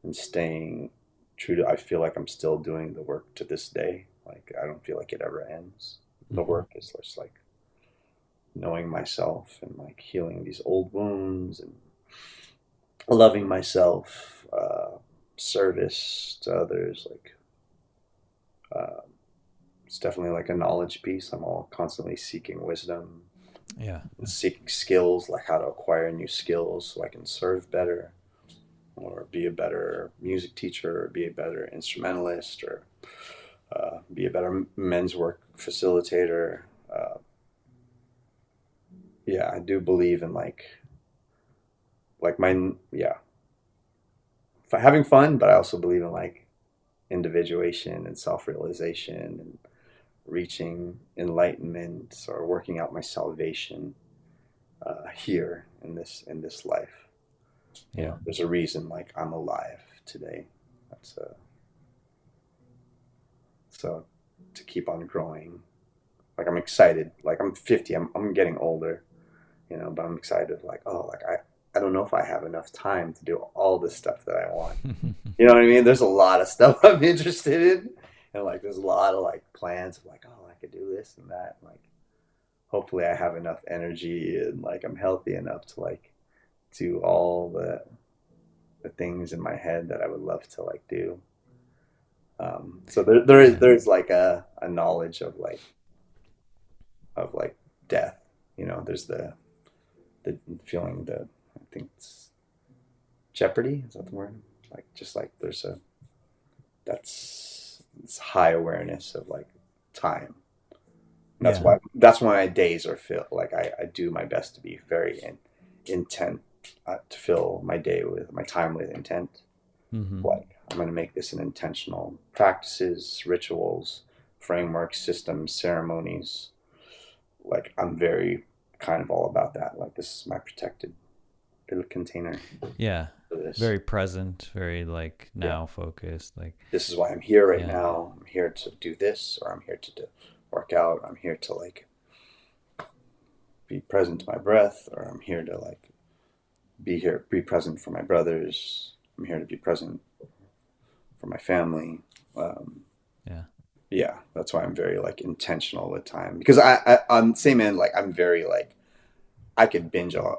S2: and staying true to, I feel like I'm still doing the work to this day. Like I don't feel like it ever ends. The
S1: Mm-hmm.
S2: work is just like knowing myself and like healing these old wounds and loving myself, service to others. Like uh, it's definitely like a knowledge piece. I'm all constantly seeking wisdom,
S1: Yeah.
S2: seeking skills, like how to acquire new skills so I can serve better, or be a better music teacher, or be a better instrumentalist, or be a better men's work facilitator. Uh, yeah, I do believe in like my yeah having fun, but I also believe in like individuation and self realization and reaching enlightenment or working out my salvation here in this life.
S1: Yeah.
S2: There's a reason like I'm alive today. That's so to keep on growing. Like I'm excited. Like I'm 50. I'm getting older. But I'm excited. Like like I don't know if I have enough time to do all this stuff that I want. You know what I mean? There's a lot of stuff I'm interested in, and like there's a lot of like plans of like, oh, I could do this and that. Like hopefully I have enough energy and like I'm healthy enough to like do all the things in my head that I would love to like do. So
S1: Yeah.
S2: there's like a knowledge of like death. There's the feeling, the I think it's jeopardy, is that the word? Like just like there's a that's it's high awareness of like time.
S1: Yeah.
S2: That's why my days are filled. Like I do my best to be very intent, to fill my day with my time with intent.
S1: Mm-hmm.
S2: Like I'm going to make this an intentional practices, rituals, frameworks, systems, ceremonies. Like I'm very kind of all about that. Like this is my protected little container
S1: Yeah.
S2: for this.
S1: Very present, very like
S2: Yeah,
S1: now focused. Like,
S2: this is why I'm here right
S1: yeah.
S2: now. I'm here to do this, or I'm here to work out. I'm here to like be present to my breath, or I'm here to like be present for my brothers. I'm here to be present for my family. Um,
S1: Yeah.
S2: yeah, that's why I'm very like intentional with time, because on the same end, like I'm very like I could binge a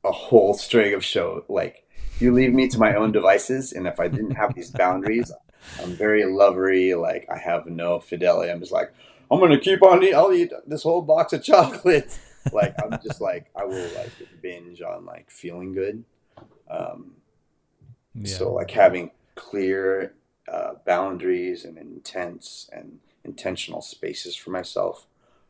S2: whole string of show. Like you leave me to my own devices, and if I didn't have these boundaries, I'm very lovery. Like I have no fidelity. I'm just like I'm gonna keep on eating. I'll eat this whole box of chocolates. Like I'm just like I will like binge on like feeling good. Um,
S1: Yeah.
S2: so like having clear boundaries and intents and intentional spaces for myself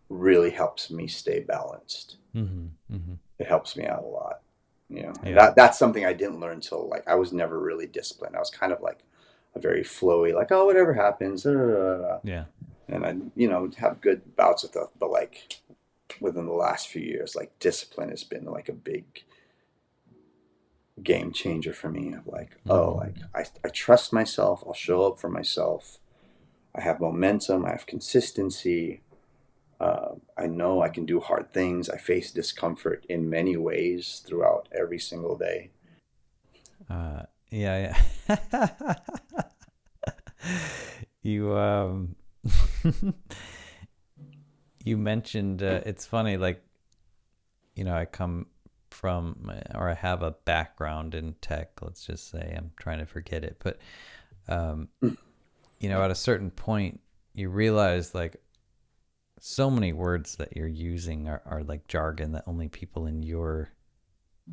S2: really helps me stay balanced.
S1: Mm-hmm. Mm-hmm.
S2: It helps me out a lot. And
S1: Yeah.
S2: that's something I didn't learn until like I was never really disciplined. I was kind of like a very flowy, like, oh, whatever happens,
S1: Yeah.
S2: and I would have good bouts with it, but like within the last few years, like discipline has been like a big game changer for me. Of like, oh,
S1: Mm-hmm.
S2: like I trust myself. I'll show up for myself. I have momentum. I have consistency. I know I can do hard things. I face discomfort in many ways throughout every single day.
S1: Yeah. Yeah. you you mentioned it's funny, like, I come from, or I have a background in tech, let's just say. I'm trying to forget it, but um at a certain point you realize like so many words that you're using are like jargon that only people in your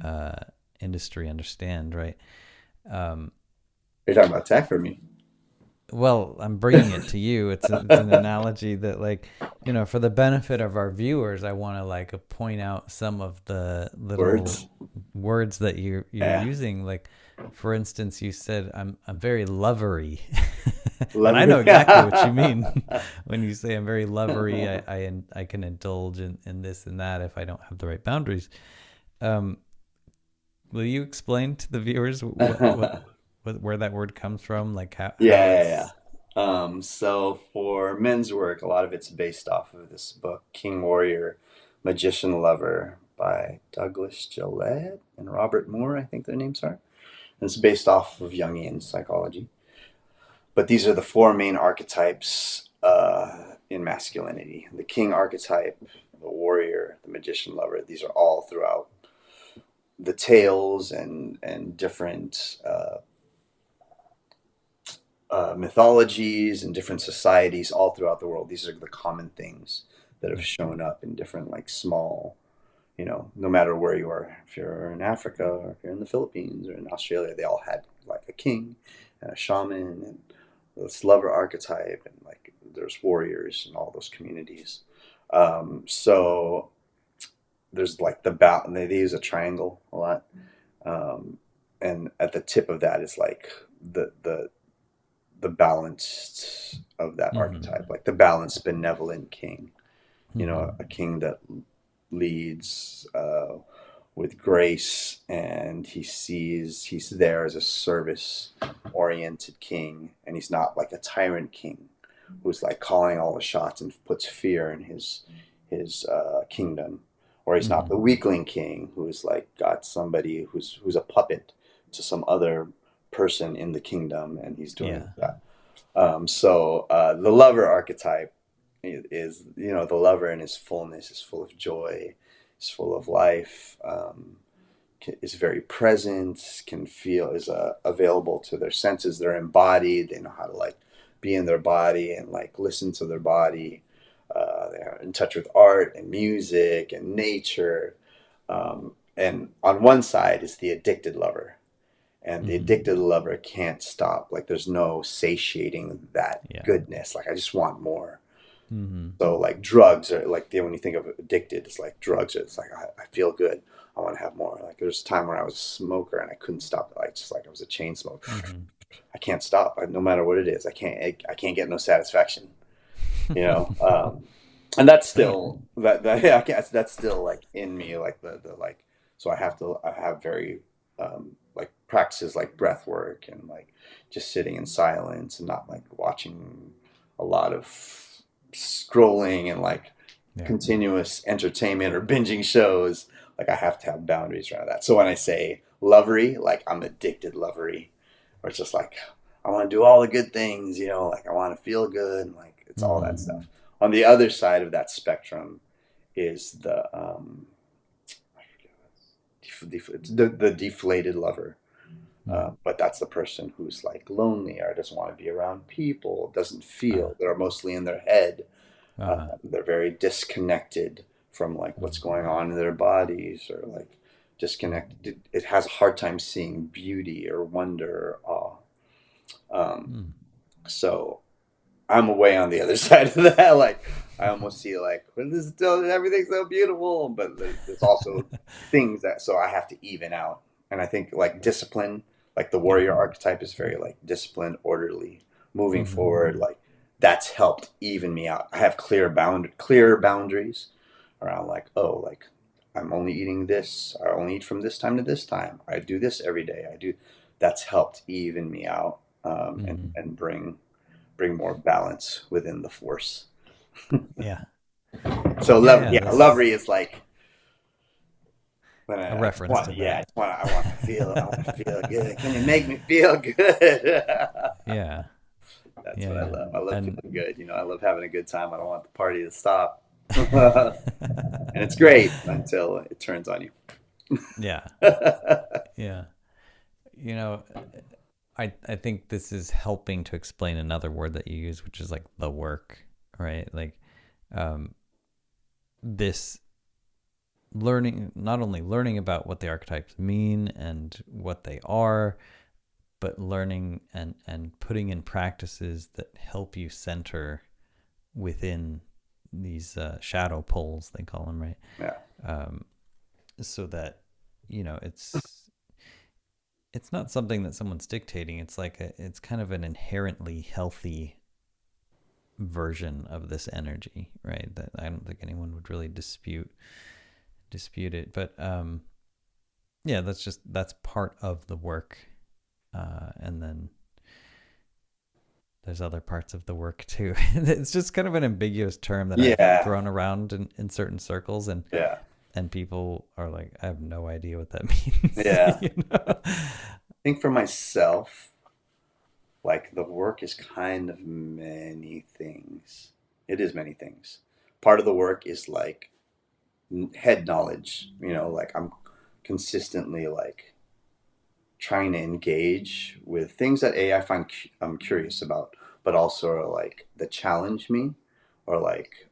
S1: uh industry understand, right? um
S2: You're talking about tech for me.
S1: well, I'm bringing it to you. It's an analogy that, like, for the benefit of our viewers, I want to like point out some of the little
S2: Words.
S1: words that you're
S2: Yeah.
S1: using. Like, for instance, you said I'm very lovery, and I know
S2: Love.
S1: exactly what you mean when you say I'm very lovery. I can indulge in this and that if I don't have the right boundaries. Um, will you explain to the viewers where that word comes from, like how
S2: Yeah, yeah,
S1: it's.
S2: yeah. So for men's work, a lot of it's based off of this book, King Warrior, Magician Lover by Douglas Gillette and Robert Moore, I think their names are. And it's based off of Jungian psychology. But these are the four main archetypes in masculinity: the king archetype, the warrior, the magician lover. These are all throughout the tales and different mythologies and different societies all throughout the world. These are the common things that have shown up in different, like, small, no matter where you are, if you're in Africa or if you're in the Philippines or in Australia, they all had like a king and a shaman and this lover archetype, and like there's warriors in all those communities. So there's like they use a triangle a lot. Um, and at the tip of that is like the balanced of that
S1: Mm-hmm.
S2: archetype, like the balanced benevolent king,
S1: Mm-hmm.
S2: a king that leads with grace, and he's there as a service oriented king, and he's not like a tyrant king who's like calling all the shots and puts fear in his kingdom, or he's not
S1: Mm-hmm.
S2: the weakling king who's like got somebody who's a puppet to some other person in the kingdom, and he's doing
S1: Yeah.
S2: that. The lover archetype is, the lover in his fullness is full of joy, is full of life, is very present, can feel, is available to their senses. They're embodied. They know how to like be in their body and like listen to their body. They're in touch with art and music and nature. And on one side is the addicted lover, and the
S1: Mm-hmm.
S2: addicted lover can't stop. Like there's no satiating that
S1: Yeah.
S2: goodness. Like I just want more.
S1: Mm-hmm.
S2: So like drugs are like when you think of addicted, it's like drugs. It's like I feel good. I want to have more. Like there's a time where I was a smoker and I couldn't stop. Like just like I was a chain smoker.
S1: Mm-hmm.
S2: I can't stop. No matter what it is, I can't get no satisfaction. You know. And that's
S1: Right.
S2: still that yeah, I guess that's still like in me. Like the like. So I have very like practices like breath work and like just sitting in silence and not like watching a lot of scrolling and like
S1: Yeah.
S2: continuous entertainment or binging shows. Like I have to have boundaries around that. So when I say lovery, like I'm addicted lovery, or it's just like I want to do all the good things, like I want to feel good, like it's all that
S1: Mm-hmm.
S2: stuff. On the other side of that spectrum is I forget the deflated lover.
S1: Mm.
S2: But that's the person who's like lonely or doesn't want to be around people, doesn't
S1: Uh,
S2: feel. They're mostly in their head.
S1: uh-huh.
S2: They're very disconnected from like what's
S1: Mm.
S2: going on in their bodies, or like disconnected. It has a hard time seeing beauty or wonder or awe.
S1: Mm.
S2: So I'm away on the other side of that. Like I almost see like, well, this is still everything's so beautiful, but there's also things that, so I have to even out. And I think like discipline, like the
S1: Yeah.
S2: warrior archetype is very like disciplined, orderly, moving
S1: Mm-hmm.
S2: forward. Like that's helped even me out. I have clear boundaries around like, oh, like I'm only eating this. I only eat from this time to this time. I do this every day. I do. That's helped even me out,
S1: Mm-hmm.
S2: and bring more balance within the force.
S1: Yeah.
S2: So
S1: Yeah. Yeah.
S2: yeah,
S1: This
S2: lovery is like when
S1: a
S2: I just
S1: reference
S2: want,
S1: to
S2: yeah,
S1: that.
S2: I want to feel good. Can you make me feel good?
S1: Yeah.
S2: That's
S1: Yeah.
S2: what I
S1: Yeah.
S2: love. I love
S1: And
S2: feeling good. I love having a good time. I don't want the party to stop. And it's great until it turns on you.
S1: yeah. Yeah. You know, I think this is helping to explain another word that you use, which is like the work, right? Like, um, this learning, not only learning about what the archetypes mean and what they are, but learning and putting in practices that help you center within these shadow poles, they call them, right?
S2: Yeah.
S1: Um, so that, you know, it's not something that someone's dictating. It's like it's kind of an inherently healthy version of this energy, right? That I don't think anyone would really dispute it. But yeah, that's part of the work, and then there's other parts of the work too. It's just kind of an ambiguous term that I've
S2: Yeah.
S1: thrown around in certain circles,
S2: Yeah.
S1: and people are like, I have no idea what that means.
S2: Yeah.
S1: You know?
S2: I think for myself, like the work is kind of many things. It is many things. Part of the work is like head knowledge, like I'm consistently like trying to engage with things that I find I'm curious about, but also are like that challenge me, or like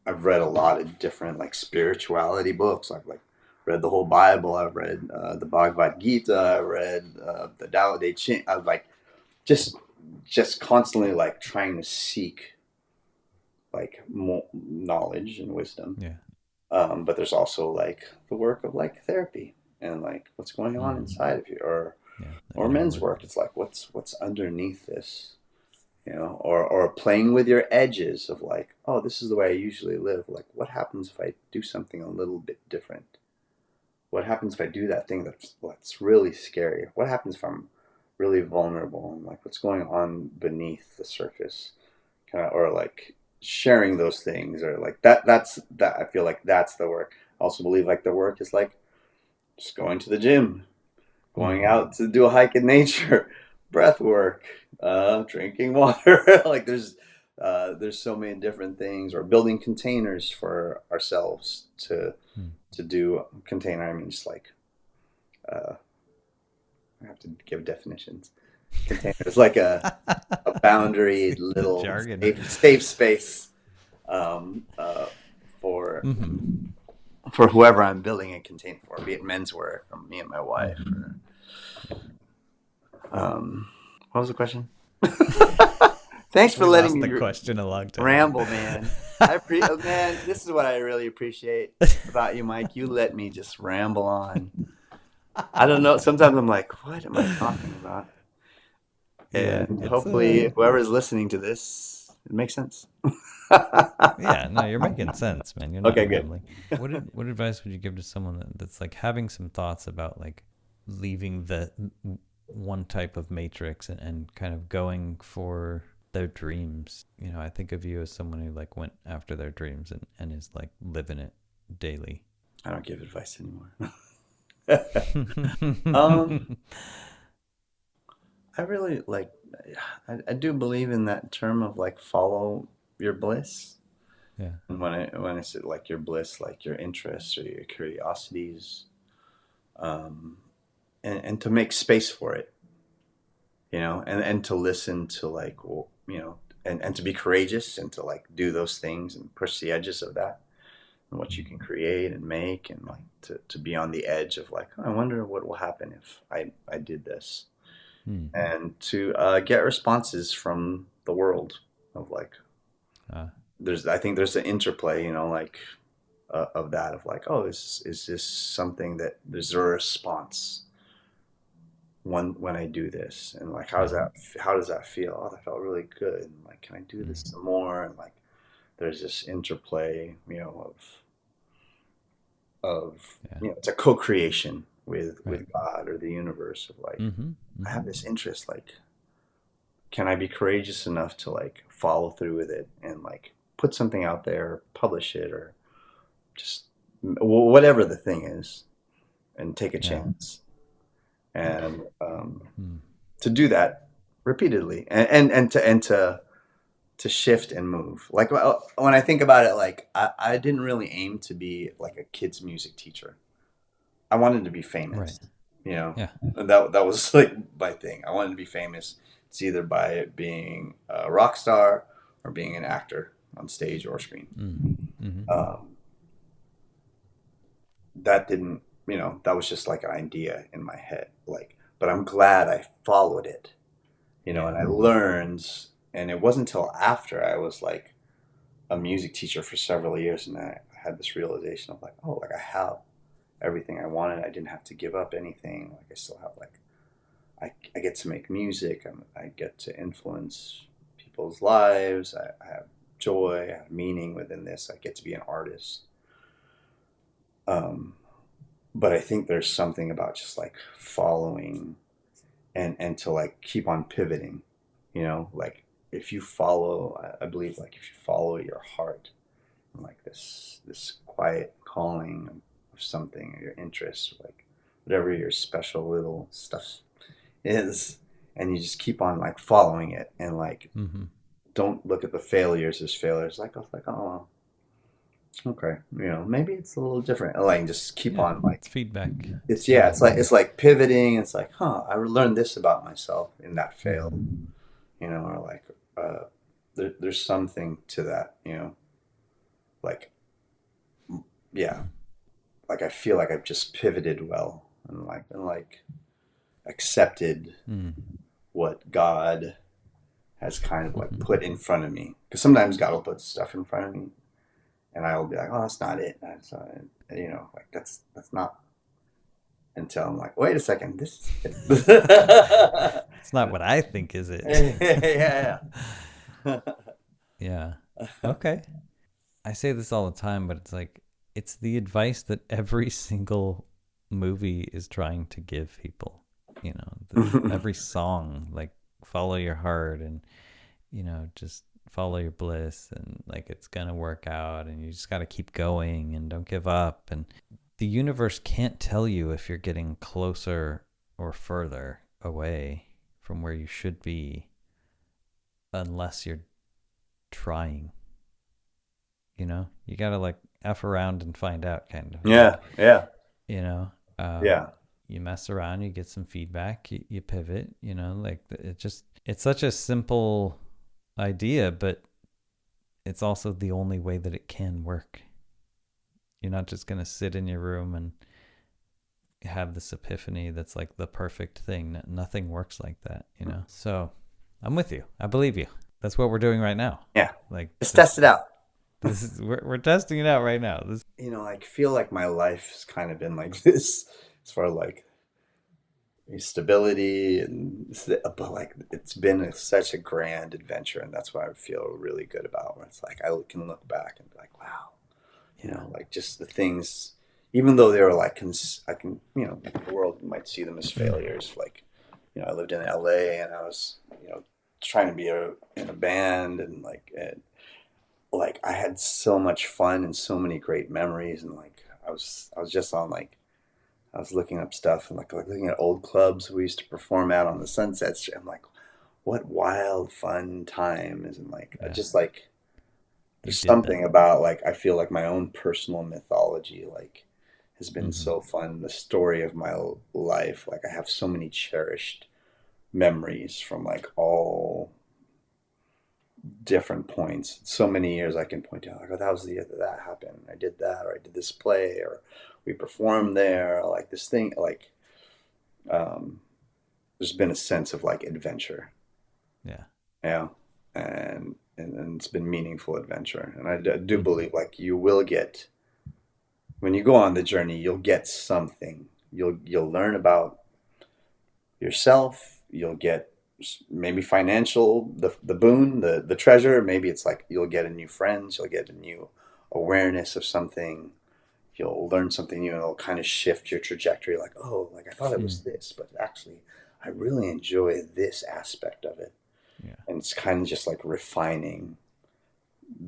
S2: I've read a lot of different like spirituality books. I've like read the whole Bible. I've read the Bhagavad Gita. I've read the Tao Te Ching. I've like just just constantly like trying to seek like more knowledge and wisdom.
S1: Yeah.
S2: But there's also like the work of like therapy and like what's going on
S1: Mm.
S2: inside of you,
S1: Yeah. The
S2: or
S1: inner
S2: men's
S1: work.
S2: work. It's like what's underneath this, or playing with your edges of like, oh, this is the way I usually live. Like, what happens if I do something a little bit different? What happens if I do that thing that's really scary? What happens if I'm really vulnerable, and like what's going on beneath the surface? Kind of, or like sharing those things, or like that. I feel like that's the work. I also believe like the work is like just going to the gym, going
S1: Mm.
S2: out to do a hike in nature, breath work, drinking water. Like there's so many different things, or building containers for ourselves
S1: Mm.
S2: to do container. I mean, just like uh, I have to give definitions. Container is like a boundary,
S1: The
S2: little
S1: jargon.
S2: safe space, um, uh, for
S1: Mm-hmm.
S2: for whoever I'm building a container for, be it men's work or me and my wife.
S1: Mm-hmm.
S2: Or,
S1: Yeah.
S2: what was the question? Thanks for
S1: We
S2: letting
S1: lost
S2: me
S1: the question a long time ago.
S2: ramble, man. Man, this is what I really appreciate about you, Mike. You let me just ramble on. I don't know. Sometimes I'm like, what am I talking about?
S1: Yeah,
S2: And
S1: it's
S2: hopefully, whoever's listening to this, it makes sense.
S1: yeah, no, you're making sense, man. You're not
S2: Okay, good.
S1: rambling. What advice would you give to someone that's like having some thoughts about like leaving the one type of matrix and kind of going for their dreams? You know, I think of you as someone who like went after their dreams and is like living it daily.
S2: I don't give advice anymore. um, I really like. I do believe in that term of like follow your bliss.
S1: Yeah.
S2: And when I say like your bliss, like your interests or your curiosities, um, and to make space for it, and to listen to like, well, and to be courageous and to like do those things and push the edges of that and what you can create and make, and like to be on the edge of like, oh, I wonder what will happen if I did this,
S1: Hmm.
S2: and to get responses from the world of like,
S1: Ah,
S2: I think there's an interplay, like of that, of like, oh, is this something that there's a response when I do this, and like
S1: yeah.
S2: how does that feel? Oh, that felt really good. And like, can I do this
S1: Mm.
S2: some more? And like, there's this interplay, of
S1: Yeah.
S2: it's a co-creation with
S1: Right.
S2: God or the universe of like,
S1: Mm-hmm.
S2: I
S1: Mm-hmm.
S2: have this interest, like, can I be courageous enough to like follow through with it and like put something out there, publish it, or just whatever the thing is, and take a
S1: Yeah.
S2: chance, and
S1: Mm.
S2: to do that repeatedly, and to shift and move. Like, when I think about it, like I didn't really aim to be like a kids music teacher. I wanted to be
S1: Right.
S2: famous,
S1: Yeah.
S2: and that was like my thing. I wanted to be famous. It's either by being a rock star or being an actor on stage or screen.
S1: Mm. Mm-hmm.
S2: Um, that didn't, that was just like an idea in my head. Like, but I'm glad I followed it, and
S1: Yeah.
S2: I learned. And it wasn't until after I was like a music teacher for several years, and I had this realization of like, oh, like I have everything I wanted. I didn't have to give up anything. Like I still have like I get to make music. I get to influence people's lives. I have joy. I have meaning within this. I get to be an artist. Um, but I think there's something about just like following and to like keep on pivoting, like if you follow, I believe like if you follow your heart and like this quiet calling of something, or your interest, or like whatever your special little stuff is, and you just keep on like following it and like
S1: Mm-hmm.
S2: don't look at the failures as failures. Like I was like, oh, okay, maybe it's a little different. And like just keep
S1: Yeah.
S2: on
S1: It's
S2: like
S1: feedback.
S2: it's
S1: It's
S2: yeah,
S1: feedback.
S2: it's like pivoting. It's like, I learned this about myself in that fail,
S1: Mm-hmm.
S2: or like there's something to that, like yeah, like I feel like I've just pivoted well and like accepted
S1: Mm.
S2: what God has kind of like put in front of me. Because sometimes God will put stuff in front of me, and I will be like, oh, that's not it. That's not it. Like that's not, until I'm like, wait a second, this is it.
S1: It's not what I think, is it?
S2: Yeah, yeah.
S1: Yeah. Okay. I say this all the time, but it's like it's the advice that every single movie is trying to give people. Every song, like follow your heart and just follow your bliss, and like it's gonna work out, and you just got to keep going and don't give up. And the universe can't tell you if you're getting closer or further away from where you should be unless you're trying. You gotta like f around and find out, kind of
S2: Yeah,
S1: like,
S2: yeah,
S1: you know um
S2: yeah.
S1: you mess around, you get some feedback, you pivot, like it's such a simple idea, but it's also the only way that it can work. You're not just gonna sit in your room and have this epiphany that's like the perfect thing. Nothing works like that. So I'm with you, I believe you. That's what we're doing right now.
S2: Yeah.
S1: Like
S2: Just test
S1: this
S2: it out.
S1: this is we're testing it out right now. This
S2: I feel like my life's kind of been like this as far as like stability but like it's been such a grand adventure, and that's what I feel really good about. Where it's like I can look back and be like, wow,
S1: Yeah.
S2: like just the things, even though they were like, I can, the world might see them as failures. Like, I lived in LA, and I was, trying to be in a band, and like I had so much fun and so many great memories, and like I was just on like I was looking up stuff and like looking at old clubs we used to perform at on the Sunset Strip. I'm like, what wild fun times, and like I
S1: Yeah,
S2: just like
S1: you
S2: there's
S1: did
S2: something
S1: them.
S2: about like I feel like my own personal mythology like has been
S1: Mm-hmm.
S2: so fun. The story of my life, like I have so many cherished memories from like all different points. So many years I can point out, like, oh, that was the year that that happened. I did that, or I did this play, or we performed there, or like this thing. Like, um, there's been a sense of like adventure,
S1: Yeah.
S2: yeah, and it's been meaningful adventure. And I do
S1: Mm-hmm.
S2: believe like you will get, when you go on the journey, you'll get something. You'll learn about yourself. You'll get maybe financial, the boon, the treasure. Maybe it's like you'll get a new friends. You'll get a new awareness of something. You'll learn something new, and it'll kind of shift your trajectory. Like, oh, like I thought it
S1: Hmm.
S2: was this, but actually, I really enjoy this aspect of it.
S1: Yeah.
S2: And it's kind of just like refining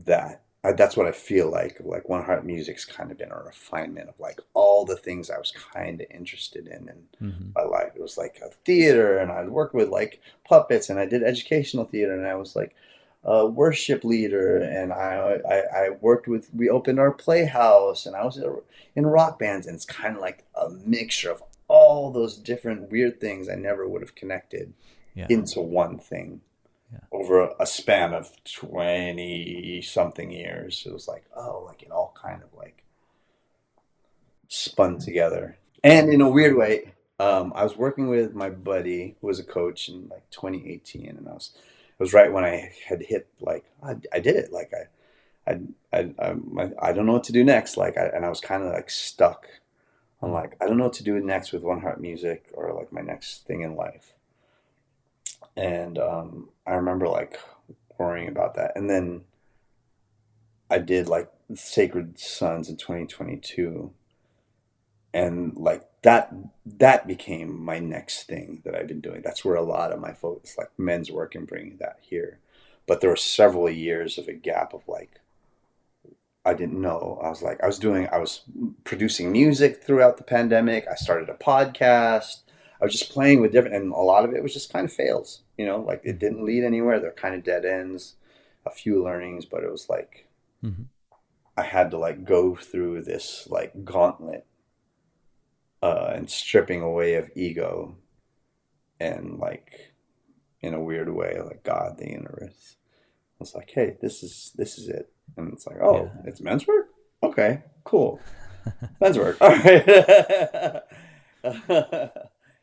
S2: that. That's what I feel like. Like One Heart Music's kind of been a refinement of like all the things I was kind of interested in
S1: Mm-hmm.
S2: my life. It was like a theater, and I worked with like puppets, and I did educational theater, and I was like a worship leader, and I worked with. We opened our playhouse, and I was in rock bands, and it's kind of like a mixture of all those different weird things I never would have connected
S1: Yeah.
S2: into one thing
S1: Yeah.
S2: over a span of 20 something years. It was like, oh, like it all kind of like spun together. And in a weird way, I was working with my buddy who was a coach in like 2018, and it was right when I had hit like I did it. Like I don't know what to do next. And I was kind of like stuck. I'm
S1: Mm.
S2: like, I don't know what to do next with One Heart Music or like my next thing in life. And I remember like worrying about that. And then I did like Sacred Sons in 2022. And like that became my next thing that I've been doing. That's where a lot of my focus, like men's work and bringing that here. But there were several years of a gap of like, I didn't know. I was producing music throughout the pandemic. I started a podcast. I was just playing with different, and a lot of it was just kind of fails, like it
S1: Mm.
S2: didn't lead anywhere. They're kind of dead ends, a few learnings, but it was like
S1: Mm.
S2: I had to like go through this like gauntlet, and stripping away of ego and like in a weird way, like God, the universe. I was like, hey, this is it. And it's like, oh,
S1: Yeah.
S2: it's men's work? Okay, cool. Men's work. All right.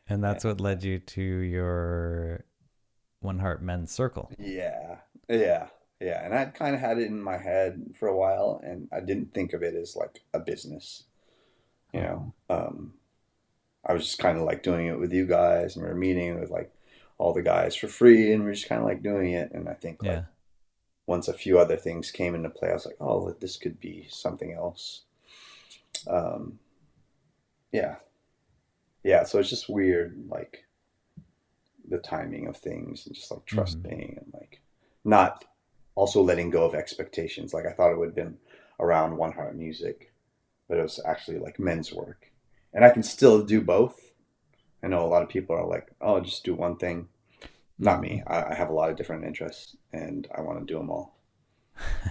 S1: And that's what led you to your One Heart Men's Circle.
S2: Yeah. Yeah. Yeah. And I'd kind of had it in my head for a while, and I didn't think of it as like a business, you
S1: Huh.
S2: know. I was just kind of like doing it with you guys, and we were meeting with like all the guys for free, and we are just kind of like doing it. And I think like
S1: Yeah.
S2: once a few other things came into play, I was like, oh, this could be something else. Um, yeah. Yeah. So it's just weird, like the timing of things and just like
S1: Mm-hmm.
S2: trusting and like not also letting go of expectations. Like I thought it would have been around One Heart Music, but it was actually like men's work. And I can still do both. I know a lot of people are like, oh, just do one thing. Not
S1: Mm.
S2: me. I have a lot of different interests and I want to do them all.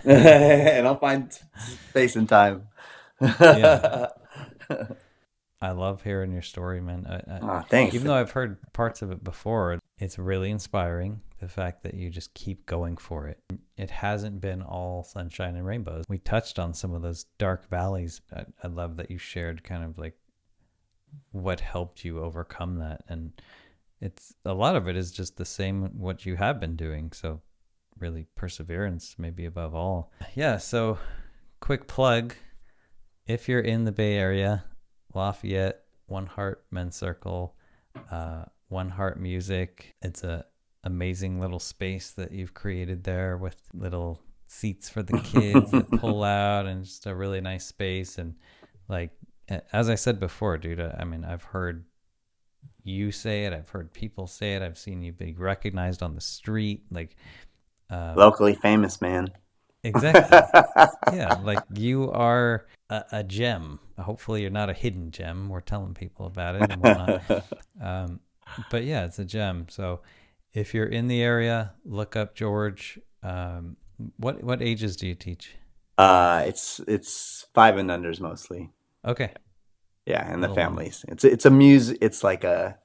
S2: And I'll find space and time.
S1: Yeah. I love hearing your story, man.
S2: Thanks.
S1: Even though I've heard parts of it before, it's really inspiring. The fact that you just keep going for it. It hasn't been all sunshine and rainbows. We touched on some of those dark valleys. I love that you shared kind of like what helped you overcome that. And it's a lot of it is just the same what you have been doing. So really perseverance, maybe above all. Yeah. So quick plug. If you're in the Bay Area, Lafayette, One Heart Men's Circle, One Heart Music. It's a amazing little space that you've created there with little seats for the kids that pull out, and just a really nice space. And like as I said before, dude, I mean, I've heard you say it, I've heard people say it, I've seen you be recognized on the street, like um,
S2: Locally famous, man.
S1: exactly. Yeah, like you are a gem. Hopefully, you're not a hidden gem. We're telling people about it and whatnot. Um, but yeah, it's a gem. So if you're in the area, look up George. What ages do you teach?
S2: It's five and unders mostly.
S1: Okay,
S2: Yeah, and the
S1: little one.
S2: families. It's a music. It's like a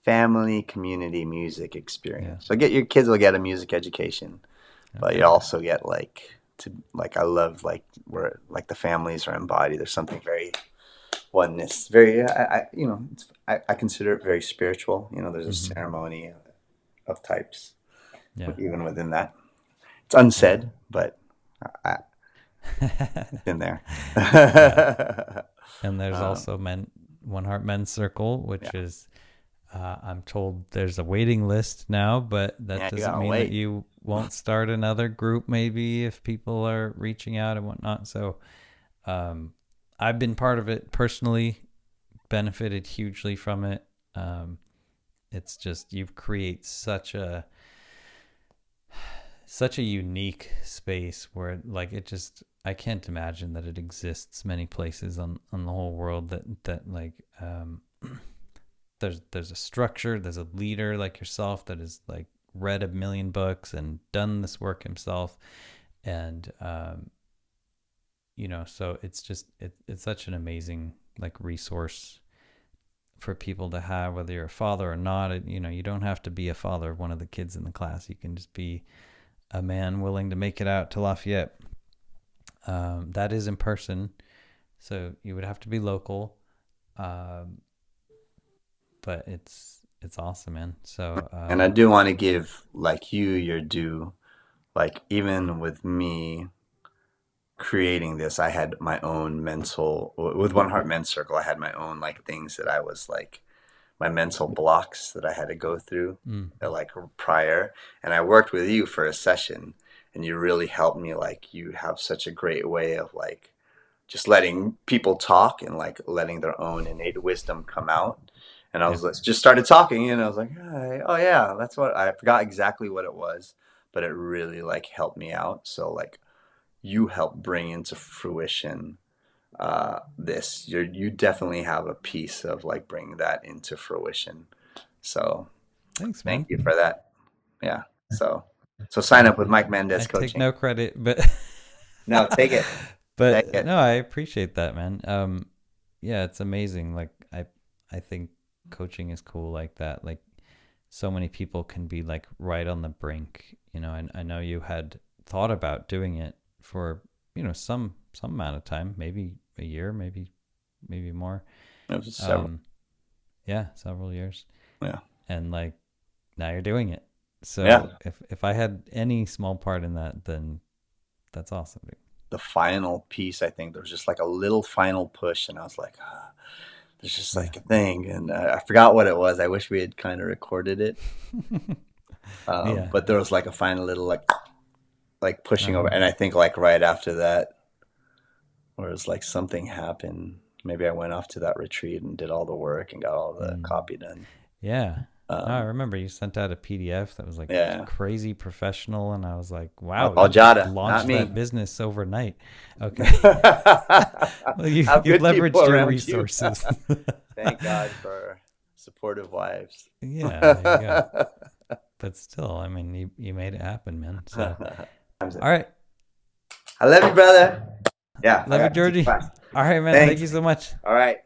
S2: family community music
S1: Yeah.
S2: experience. So get your kids will get a music education, but you
S1: Okay.
S2: also get like to like I love like where like the families are embodied. There's something very oneness. Very I consider it very spiritual. There's a
S1: Mm-hmm.
S2: ceremony of types
S1: Yeah.
S2: even within that. It's
S1: Yeah.
S2: unsaid, but it's in there.
S1: Yeah. And there's
S2: um,
S1: also One Heart Men's Circle,
S2: yeah,
S1: which is I'm told there's a waiting list now, but that
S2: yeah, you
S1: doesn't
S2: gotta
S1: mean that
S2: wait.
S1: you won't start another group maybe if people are reaching out and whatnot. So um, I've been part of it personally, benefited hugely from it. Um, it's just you create such a unique space where like it just I can't imagine that it exists many places on the whole world that like there's a structure, there's a leader like yourself that has like read a million books and done this work himself, and so it's just it's such an amazing like resource for people to have, whether you're a father or not. You don't have to be a father of one of the kids in the class. You can just be a man willing to make it out to Lafayette. That is in person, so you would have to be local. Um, but it's awesome, man. So
S2: And I do want to give like you your due. Like even with me creating this, I had my own mental with One Heart Men's Circle. I had my own like things that I was like my mental blocks that I had to go through
S1: mm,
S2: like prior. And I worked with you for a session, and you really helped me. Like you have such a great way of like just letting people talk and like letting their own innate wisdom come out. And I
S1: yeah,
S2: was just started talking, and I was like, oh yeah, that's what I forgot exactly what it was, but it really like helped me out. So like you helped bring into fruition this. You definitely have a piece of like bringing that into fruition. So
S1: thanks,
S2: thank
S1: man.
S2: you for that. Yeah. So sign up with Mike
S1: I
S2: Mendez
S1: take
S2: Coaching.
S1: no credit, but
S2: No, take it. Take
S1: but
S2: it.
S1: no, I appreciate that, man. Yeah, it's amazing. Like I think coaching is cool like that. Like so many people can be like right on the brink, you know. And I know you had thought about doing it for, you know, some amount of time, maybe a year, maybe more.
S2: It was several.
S1: Um, yeah, several years.
S2: Yeah.
S1: And like now you're doing it.
S2: Yeah.
S1: So if I had any small part in that, then that's awesome, dude.
S2: The final piece, I think there was just like a little final push, and I was like, there's just
S1: Yeah.
S2: like a thing, and I forgot what it was. I wish we had kind of recorded it,
S1: Yeah.
S2: but there was like a final little like pushing over,
S1: Uh-huh.
S2: and I think like right after that, where it's like something happened. Maybe I went off to that retreat and did all the work and got all the
S1: Mm.
S2: copy done.
S1: Yeah. No, I
S2: Um,
S1: remember you sent out a PDF that was like
S2: yeah,
S1: crazy professional, and I was like, "Wow, you just
S2: Aljada, not
S1: launched
S2: me.
S1: that business overnight." Okay. Well,
S2: Have
S1: you
S2: good people
S1: leveraged your
S2: around you.
S1: resources.
S2: Thank God for supportive wives.
S1: Yeah, there you go. But still, I mean, you made it happen, man. So, all right.
S2: I love you, brother. Yeah, I
S1: Love you,
S2: got to teach
S1: Georgie.
S2: class.
S1: All right, man. Thank
S2: Thanks.
S1: you so much.
S2: All right.